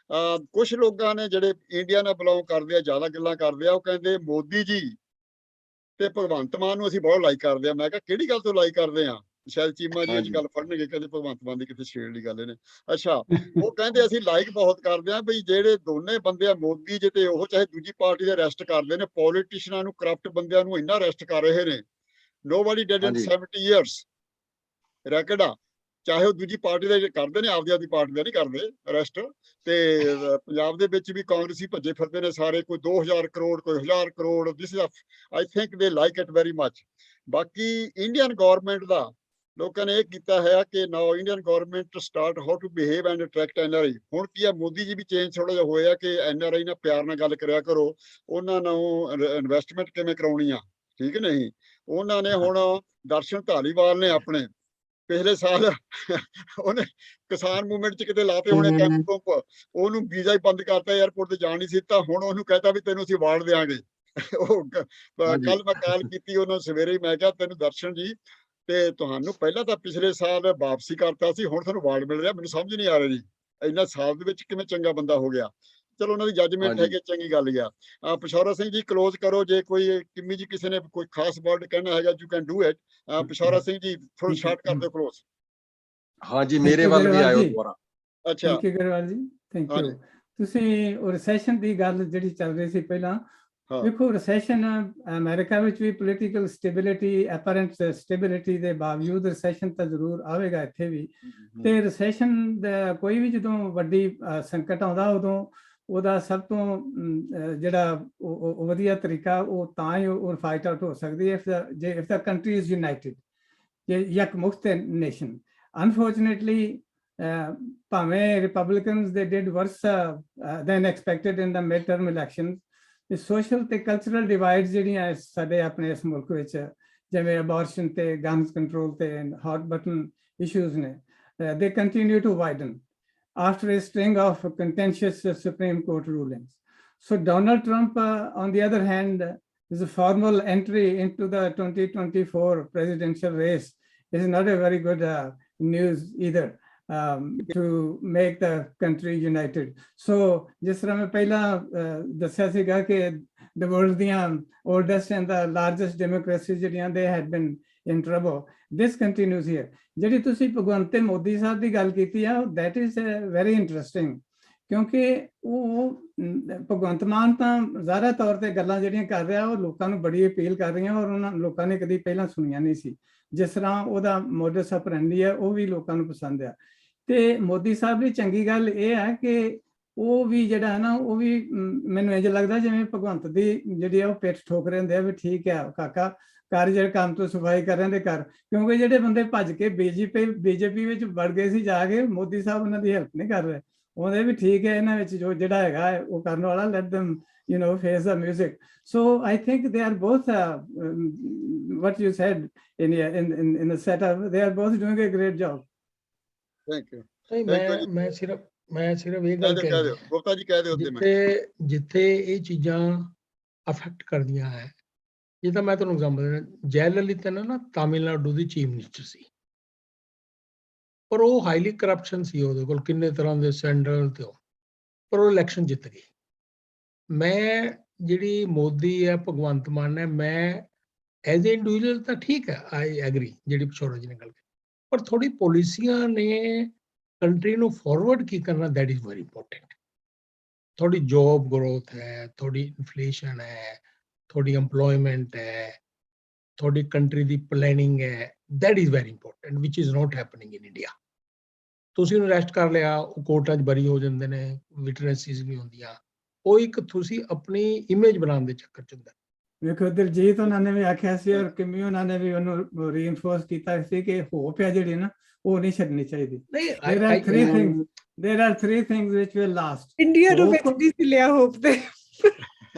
ਕੁਛ ਲੋਕਾਂ ਨੇ ਜਿਹੜੇ ਇੰਡੀਆ ਨਾਲ ਬਿਲੋਂਗ ਕਰਦੇ ਆ, ਜ਼ਿਆਦਾ ਗੱਲਾਂ ਕਰਦੇ ਆ, ਉਹ ਕਹਿੰਦੇ ਮੋਦੀ ਜੀ ਤੇ ਭਗਵੰਤ ਮਾਨ ਨੂੰ ਅਸੀਂ ਬਹੁਤ ਲਾਈਕ ਕਰਦੇ ਆ। ਮੈਂ ਕਿਹਾ ਕਿਹੜੀ ਗੱਲ ਤੋਂ ਲਾਈਕ ਕਰਦੇ ਆ? ਸ਼ਾਇਦ ਚੀਮਾ ਜੀ ਅੱਜ ਗੱਲ ਫੜਨਗੇ, ਕਹਿੰਦੇ ਭਗਵੰਤ ਮਾਨ ਦੀ ਕਿਤੇ ਛੇੜ ਦੀ ਗੱਲ ਇਹਨੇ। ਅੱਛਾ, ਉਹ ਕਹਿੰਦੇ ਅਸੀਂ ਲਾਈਕ ਬਹੁਤ ਕਰਦੇ ਆ ਬਈ ਜਿਹੜੇ ਦੋਨੇ ਬੰਦੇ ਆ ਮੋਦੀ ਜੀ ਤੇ ਉਹ ਚਾਹੇ ਦੂਜੀ ਪਾਰਟੀ ਦੇ ਅਰੈਸਟ ਕਰਦੇ ਨੇ, ਪੋਲੀਟੀਸ਼ੀਅਨਾਂ ਨੂੰ, ਕਰਪਟ ਬੰਦਿਆਂ ਨੂੰ ਇੰਨਾ ਅਰੈਸਟ ਕਰ ਰਹੇ ਨੇ। ਨੋਬਡੀ ਡਿਡ ਇਨ 70 years ਰੈਕਡ ਆ, ਚਾਹੇ ਉਹ ਦੂਜੀ ਪਾਰਟੀ ਦੇ ਕਰਦੇ ਨੇ, ਆਪਦੀ ਪਾਰਟੀ ਦਾ ਨਹੀਂ ਕਰਦੇ ਅਰੈਸਟ। ਤੇ ਪੰਜਾਬ ਦੇ ਵਿੱਚ ਵੀ ਕਾਂਗਰਸੀ ਭੱਜੇ ਫਿਰਦੇ ਨੇ ਸਾਰੇ, ਕੋਈ 2000 ਕਰੋੜ, ਕੋਈ 1000 crore. This is I think they like it very much. ਬਾਕੀ ਇੰਡੀਅਨ ਗਵਰਨਮੈਂਟ ਦਾ ਲੋਕਾਂ ਨੇ ਇਹ ਕੀਤਾ ਹੈ ਕਿ now Indian government start how to behave and attract NRI। ਹੁਣ ਕੀ ਆ, ਮੋਦੀ ਜੀ ਵੀ ਚੇਂਜ ਥੋੜਾ ਜਿਹਾ ਹੋਇਆ ਕਿ NRI ਨਾਲ ਪਿਆਰ ਨਾਲ ਗੱਲ ਕਰਿਆ ਕਰੋ, ਉਹਨਾਂ ਨੂੰ ਇਨਵੈਸਟਮੈਂਟ ਕਿਵੇਂ ਕਰਾਉਣੀ ਆ, ਠੀਕ ਨਹੀਂ। ਉਹਨਾਂ ਨੇ ਹੁਣ ਦਰਸ਼ਨ ਧਾਲੀਵਾਲ ਨੇ ਆਪਣੇ ਪਿਛਲੇ ਸਾਲ ਉਹਨੇ ਕਿਸਾਨ ਮੂਵਮੈਂਟ 'ਚ ਕਿਤੇ ਲਾਤੇ ਹੋਣੇ ਕੈਂਪ ਕੁੰਪ, ਉਹਨੂੰ ਵੀਜ਼ਾ ਹੀ ਬੰਦ ਕਰਤਾ, ਏਅਰਪੋਰਟ ਤੇ ਜਾਣ ਨਹੀਂ ਦਿੱਤਾ। ਹੁਣ ਉਹਨੂੰ ਕਹਿਤਾ ਵੀ ਤੈਨੂੰ ਅਸੀਂ ਅਵਾਰਡ ਦੇਵਾਂਗੇ। ਉਹ ਕੱਲ ਮੈਂ ਕਾਲ ਕੀਤੀ ਉਹਨਾਂ ਸਵੇਰੇ ਹੀ, ਮੈਂ ਕਿਹਾ ਤੈਨੂੰ ਦਰਸ਼ਨ ਜੀ ਤੇ ਤੁਹਾਨੂੰ ਪਹਿਲਾਂ ਤਾਂ ਪਿਛਲੇ ਸਾਲ ਵਾਪਸੀ ਕਰਤਾ ਸੀ, ਹੁਣ ਤੁਹਾਨੂੰ ਅਵਾਰਡ ਮਿਲ ਰਿਹਾ, ਮੈਨੂੰ ਸਮਝ ਨਹੀਂ ਆ ਰਿਹਾ ਜੀ ਇੰਨਾ ਸਾਲ ਦੇ ਵਿੱਚ ਕਿਵੇਂ ਚੰਗਾ ਬੰਦਾ ਹੋ ਗਿਆ। ਚਲੋ ਉਹਨਾਂ ਦੀ ਜੱਜਮੈਂਟ ਹੈਗੀ, ਚੰਗੀ ਗੱਲ ਆ। ਪਿਸ਼ੌਰਾ ਸਿੰਘ ਜੀ ਕਲੋਜ਼ ਕਰੋ, ਜੇ ਕੋਈ ਕਿੰਮੀ ਜੀ ਕਿਸੇ ਨੇ ਕੋਈ ਖਾਸ ਵਰਡ ਕਹਿਣਾ ਹੈਗਾ you can do it. Pishaura Singh ਜੀ ਥੋੜਾ ਸਟਾਰਟ ਕਰ ਦਿਓ ਕਲੋਜ਼। ਹਾਂਜੀ, ਮੇਰੇ ਵੱਲ ਵੀ ਆਇਓ ਦੁਬਾਰਾ। ਅੱਛਾ ਥੈਂਕ ਯੂ ਗਰੇਵਾਲ ਜੀ, ਥੈਂਕ ਯੂ। ਤੁਸੀਂ ਉਹ ਰਿਸੈਸ਼ਨ ਦੀ ਗੱਲ ਜਿਹੜੀ ਚੱਲ ਰਹੀ ਸੀ ਪਹਿਲਾਂ, ਹਾਂ ਦੇਖੋ ਰਿਸੈਸ਼ਨ ਅਮਰੀਕਾ ਵਿੱਚ ਵੀ ਪੋਲੀਟੀਕਲ ਸਟੇਬਿਲਿਟੀ, ਐਪਰੈਂਟ ਸਟੇਬਿਲਿਟੀ ਦੇ ਬਾਵਜੂਦ ਰਿਸੈਸ਼ਨ ਤਾਂ ਜ਼ਰੂਰ ਆਵੇਗਾ ਇੱਥੇ ਵੀ। ਤੇ ਰਿਸੈਸ਼ਨ ਦਾ ਕੋਈ ਵੀ ਜਦੋਂ ਵੱਡੀ ਸੰਕਟ ਆਉਂਦਾ ਉਦੋਂ ਉਹਦਾ ਸਭ ਤੋਂ ਜਿਹੜਾ ਉਹ ਵਧੀਆ ਤਰੀਕਾ ਉਹ ਤਾਂ ਹੀ ਉਹ ਫਾਈਟ ਆਊਟ ਹੋ ਸਕਦੀ ਹੈ if the country is united, ਯਕਮੁਖਤ ਨੇਸ਼ਨ। ਅਨਫੋਰਚੂਨੇਟਲੀ ਭਾਵੇਂ Republicans they did worse than expected in the mid term elections. ਤੇ ਸੋਸ਼ਲ ਤੇ ਕਲਚਰਲ ਡਿਵਾਈਡ ਜਿਹੜੀਆਂ ਸਾਡੇ ਆਪਣੇ ਇਸ ਮੁਲਕ ਵਿੱਚ, ਜਿਵੇਂ ਅਬੋਰਸ਼ਨ ਤੇ ਗਨਸ ਕੰਟਰੋਲ ਤੇ ਹੌਟ ਬਟਨ ਇਸ਼ੂਜ਼ ਨੇ, they continue to widen after a string of contentious Supreme Court rulings. So Donald Trump, on the other hand, is a formal entry into the 2024 presidential race is not a very good news either, to make the country united. So ਜਿਸ ਤਰ੍ਹਾਂ ਮੈਂ ਪਹਿਲਾਂ ਦੱਸਿਆ ਸੀਗਾ ਕਿ the world ਦੀਆਂ oldest and the largest democracies ਜਿਹੜੀਆਂ they had been in trouble, this continues here. ਜਿਹੜੀ ਤੁਸੀਂ ਭਗਵੰਤ ਮੋਦੀ ਸਾਹਿਬ ਦੀ ਗੱਲ ਕੀਤੀ ਆ, that is very interesting, ਕਿਉਂਕਿ ਉਹ ਭਗਵੰਤ ਮਾਨ ਤਾਂ ਜ਼ਾਹਰਾ ਤੌਰ ਤੇ ਗੱਲਾਂ ਜਿਹੜੀਆਂ ਕਰ ਰਿਹਾ ਉਹ ਲੋਕਾਂ ਨੂੰ ਬੜੀ ਅਪੀਲ ਕਰ ਰਹੀਆਂ, ਔਰ ਉਹਨਾਂ ਲੋਕਾਂ ਨੇ ਕਦੀ ਪਹਿਲਾਂ ਸੁਣੀਆਂ ਨਹੀਂ ਸੀ। ਜਿਸ ਤਰ੍ਹਾਂ ਉਹਦਾ ਮੋਡਸ ਆਪਰੈਂਡੀ ਹੈ ਉਹ ਵੀ ਲੋਕਾਂ ਨੂੰ ਪਸੰਦ ਆ। ਤੇ ਮੋਦੀ ਸਾਹਿਬ ਦੀ ਚੰਗੀ ਗੱਲ ਇਹ ਹੈ ਕਿ ਉਹ ਵੀ ਜਿਹੜਾ ਹੈ ਨਾ, ਉਹ ਵੀ ਮੈਨੂੰ ਇੰਝ ਲੱਗਦਾ ਜਿਵੇਂ ਭਗਵੰਤ ਦੀ ਜਿਹੜੀ ਆ ਉਹ ਪਿੱਠ ਠੋਕ ਰਹੇ ਹੁੰਦੇ ਆ ਵੀ ਠੀਕ ਹੈ ਕਾਕਾ ਕਰ, ਜਿਹੜੇ ਕੰਮ ਤੋਂ ਸਫਾਈ ਕਰ ਰਹੇ ਦੇ ਕਰ। ਕਿਉਂਕਿ ਜਿਹੜੇ ਬੰਦੇ ਭੱਜ ਕੇ ਬੀਜੇਪੀ ਵਿੱਚ ਵੜ ਗਏ ਸੀ ਜਾ ਕੇ, ਮੋਦੀ ਸਾਹਿਬ ਉਹਨਾਂ ਦੀ ਹੈਲਪ ਨਹੀਂ ਕਰ ਰਹੇ। ਉਹਦੇ ਵੀ ਠੀਕ ਹੈ, ਇਹਨਾਂ ਵਿੱਚ ਜੋ ਜਿਹੜਾ ਹੈਗਾ ਉਹ ਕਰਨ ਵਾਲਾ, let them face the music. So I think they are both what you said in the setup, they are both doing a great job. Thank you. ਮੈਂ ਸਿਰਫ ਇਹ ਗੱਲ ਕਹਿ ਦਿਓ ਗੁਪਤਾ ਜੀ, ਕਹਿ ਦਿਓ। ਜਿੱਥੇ ਇਹ ਚੀਜ਼ਾਂ ਅਫੈਕਟ ਕਰਦੀਆਂ ਹੈ, ਜਿੱਦਾਂ ਮੈਂ ਤੁਹਾਨੂੰ ਐਗਜ਼ਾਮਪਲ ਦੇਣਾ, ਜੈ ਲਲਿਤਾ ਨਾ ਤਾਮਿਲਨਾਡੂ ਦੀ ਚੀਫ ਮਿਨਿਸਟਰ ਸੀ, ਪਰ ਉਹ ਹਾਈਲੀ ਕਰਪਸ਼ਨ ਸੀ, ਉਹਦੇ ਕੋਲ ਕਿੰਨੇ ਤਰ੍ਹਾਂ ਦੇ ਸੈਂਡਲ ਤੇ, ਪਰ ਉਹ ਇਲੈਕਸ਼ਨ ਜਿੱਤ ਗਈ। ਮੈਂ ਜਿਹੜੀ ਮੋਦੀ ਹੈ, ਭਗਵੰਤ ਮਾਨ ਹੈ, ਮੈਂ ਐਜ਼ ਏ ਇੰਡੀਵਿਜੂਅਲ ਤਾਂ ਠੀਕ ਹੈ, ਆਈ ਐਗਰੀ ਜਿਹੜੀ ਪਿਛੋੜਾ ਜੀ ਨੇ ਗੱਲ ਕੀਤੀ, ਪਰ ਥੋੜੀ ਪਾਲਿਸੀਆਂ ਨੇ ਕੰਟਰੀ ਨੂੰ ਫਾਰਵਰਡ ਕੀ ਕਰਨਾ, ਦੈਟ ਇਜ਼ ਵੈਰੀ ਇੰਪੋਰਟੈਂਟ। ਥੋੜੀ ਜੋਬ ਗਰੋਥ ਹੈ, ਥੋੜੀ ਇਨਫਲੇਸ਼ਨ ਹੈ, ਥੋੜੀ ਐਮਪਲੋਇਮੈਂਟ ਹੈ, ਥੋੜੀ ਕੰਟਰੀ ਦੀ ਪਲੈਨਿੰਗ ਹੈ, that is very important, which is not happening in India. ਤੁਸੀਂ ਉਹਨੂੰ ਅਰੈਸਟ ਕਰ ਲਿਆ, ਉਹ ਕੋਰਟਾਂ 'ਚ ਬਰੀ ਹੋ ਜਾਂਦੇ ਨੇ, ਵਿਟਨੈਸਿਸ ਨਹੀਂ ਹੁੰਦੀਆਂ, ਉਹ ਇੱਕ ਤੁਸੀਂ ਆਪਣੀ ਇਮੇਜ ਬਣਾਉਣ ਦੇ ਚੱਕਰ 'ਚ ਹੁੰਦਾ। ਵੇਖੋ ਦਿਲਜੀਤ ਉਹਨਾਂ ਨੇ ਵੀ ਆਖਿਆ ਸੀ, ਔਰ ਕਿਮੀ ਉਹਨਾਂ ਨੇ ਵੀ ਉਹਨੂੰ ਰੀਇਨਫੋਰਸ ਕੀਤਾ ਸੀ ਕਿ ਹੋਪ ਹੈ ਜਿਹੜੀ ਨਾ ਉਹ ਨਹੀਂ ਛੱਡਣੀ ਚਾਹੀਦੀ। There are three things which will last. India ਨੂੰ ਵਿੱਚ ਨਹੀਂ ਸੀ ਲਿਆ ਹੋਪ ਤੇ।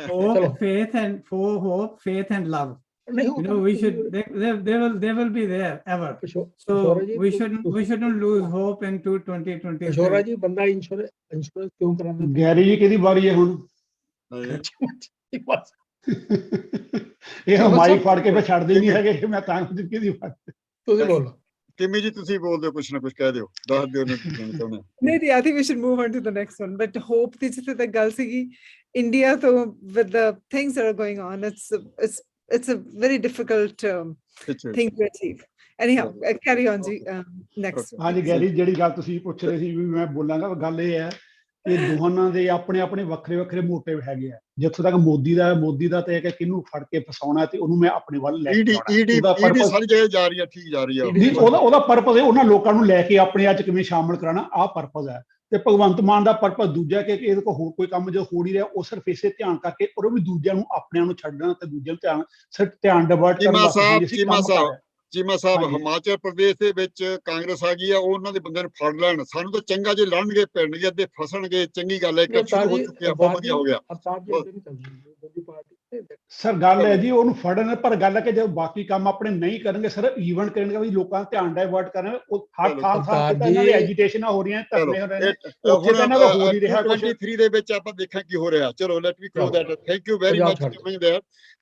Hope, faith and love. We should, they will be there ever. So we shouldn't lose hope into 2023. ਅਸ਼ੋਰਾ ਜੀ, ਬੰਦਾ ਇੰਸ਼ੋਰੈਂਸ ਕਿਉਂ ਕਰਾਉਂਦਾ? ਗੈਰੀ ਜੀ ਕਿਹਦੀ ਵਾਰੀ ਹੈ ਹੁਣ? ਇਹ ਮਾਈਕ ਫੜ ਕੇ ਫਿਰ ਛੱਡਦੇ ਨਹੀਂ ਹੈਗੇ, ਮੈਂ ਤਾਂ ਕਿਹਦੀ ਵਾਰੀ? ਤੁਸੀਂ ਬੋਲੋ ਕਿਮੀ ਜੀ, ਤੁਸੀਂ ਬੋਲ ਦਿਓ, ਕੁਛ ਨਾ ਕੁਛ ਕਹਿ ਦਿਓ, ਦੱਸ ਦਿਓ ਨਹੀਂ, I think we should move on to the next one. But hope ਦੀ ਜਿੱਥੇ ਤੱਕ ਗੱਲ ਸੀਗੀ, ਇੰਡੀਆ ਤੋਂ with the things that are going on, it's a very difficult thing to achieve. Anyhow, carry on ਜੀ, next. ਹਾਂਜੀ ਗੈਰੀ, ਜਿਹੜੀ ਗੱਲ ਤੁਸੀਂ ਪੁੱਛ ਰਹੇ ਸੀ ਵੀ ਮੈਂ ਬੋਲਾਂਗਾ, ਗੱਲ ਇਹ ਹੈ ਕਿ ਦੋਹਾਂ ਦੇ ਆਪਣੇ ਆਪਣੇ ਵੱਖਰੇ ਵੱਖਰੇ ਮੋਟਿਵ ਹੈਗੇ ਆ। ਜਿੱਥੋਂ ਤੱਕ ਮੋਦੀ ਦਾ ਤੇ ਹੈ ਕਿ ਕਿਹਨੂੰ ਫੜ ਕੇ ਫਸਾਉਣਾ ਤੇ ਉਹਨੂੰ ਮੈਂ ਆਪਣੇ ਵੱਲ ਲੈ ਕੇ ਆਉਣਾ, ਸਾਰੀ ਜਗ੍ਹਾ ਜਾ ਰਹੀ ਹੈ, ਠੀਕ ਜਾ ਰਹੀ ਹੈ। ਉਹਦਾ ਪਰਪਸ ਹੈ ਉਹਨਾਂ ਲੋਕਾਂ ਨੂੰ ਲੈ ਕੇ ਆਪਣੇ ਅੱਜ ਕਿਵੇਂ ਸ਼ਾਮਲ ਕਰਾਉਣਾ, ਆਹ ਪਰਪਸ ਹੈ। ਤੇ ਭਗਵੰਤ ਮਾਨ ਦਾ ਪਰਪਸ ਦੂਜਾ ਕਿ ਇਹਦੇ ਕੋਲ ਹੋਰ ਕੋਈ ਕੰਮ ਜੋ ਹੋ ਨਹੀਂ ਰਿਹਾ, ਉਹ ਸਿਰਫ ਇਸੇ ਧਿਆਨ ਕਰਕੇ ਉਹ ਵੀ ਦੂਜਿਆਂ ਨੂੰ ਆਪਣਿਆਂ ਨੂੰ ਛੱਡਣਾ ਤੇ ਦੂਜਿਆਂ ਨੂੰ ਧਿਆਨ ਡਿਵਰਟ ਕਰਨ। ਚੀਮਾ ਸਾਹਿਬ, ਹਿਮਾਚਲ ਪ੍ਰਦੇਸ਼ ਦੇ ਵਿੱਚ ਕਾਂਗਰਸ ਆ ਗਈ ਆ, ਉਹਨਾਂ ਦੇ ਬੰਦੇ ਨੂੰ ਫੜ ਲੈਣ। ਸਾਨੂੰ ਤਾਂ ਚੰਗਾ ਜੇ ਲੜਨਗੇ, ਪਿੰਡਗੇ, ਅੱਧੇ ਫਸਣਗੇ, ਚੰਗੀ ਗੱਲ ਹੈ, ਸ਼ੁਰੂ ਹੋ ਚੁੱਕਿਆ, ਬਹੁਤ ਵਧੀਆ ਹੋ ਗਿਆ। ਸਰ ਗੱਲ ਹੈ ਜੀ, ਉਹਨੂੰ ਫੜਨ, ਪਰ ਗੱਲ ਹੈ ਕਿ ਜਦੋਂ ਬਾਕੀ ਕੰਮ ਆਪਣੇ ਨਹੀਂ ਕਰਨਗੇ, ਸਿਰਫ ਈਵੈਂਟ ਕਰਨਗੇ, ਵੀ ਲੋਕਾਂ ਦਾ ਧਿਆਨ ਡਾਇਵਰਟ ਕਰਨਗੇ, ਉਹ ਹਰ ਥਾਂ ਇਹਨਾਂ ਦੀ ਐਜੀਟੇਸ਼ਨਾਂ ਹੋ ਰਹੀਆਂ, ਧਰਨੇ ਹੋ ਰਹੇ ਨੇ, ਉੱਥੇ ਤਾਂ ਇਹਨਾਂ ਦਾ ਹੋ ਨਹੀਂ ਰਿਹਾ ਕੁਝ। 23 ਦੇ ਵਿੱਚ ਆਪਾਂ ਦੇਖਾਂ ਕੀ ਹੋ ਰਿਹਾ। ਚਲੋ, let me close that. Thank you very much coming there,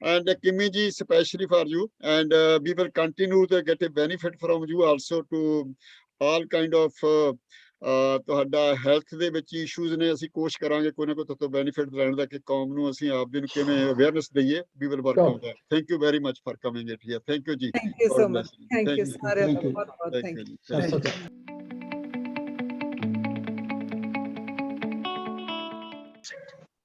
and Kimmy ji, especially for you, and we will continue to get a benefit from you also to all kind of ਤੁਹਾਡਾ ਹੈਲਥ ਦੇ ਵਿੱਚ ਇਸ਼ੂਜ਼ ਨੇ, ਅਸੀਂ ਕੋਸ਼ਿਸ਼ ਕਰਾਂਗੇ ਕੋਈ ਨਾ ਕੋਈ ਤੋਂ ਬੈਨੀਫਿਟ ਲੈਣ ਦਾ, ਕਿ ਕੌਮ ਨੂੰ ਅਸੀਂ ਆਪ ਦੇ ਨੂੰ ਕਿਵੇਂ ਅਵੇਅਰਨੈਸ ਦਈਏ। We will work on that. Thank you very much for coming it here. Thank you ji, thank you so much, thank you ਸਾਰਿਆਂ ਦਾ ਬਹੁਤ ਬਹੁਤ ਥੈਂਕ ਯੂ।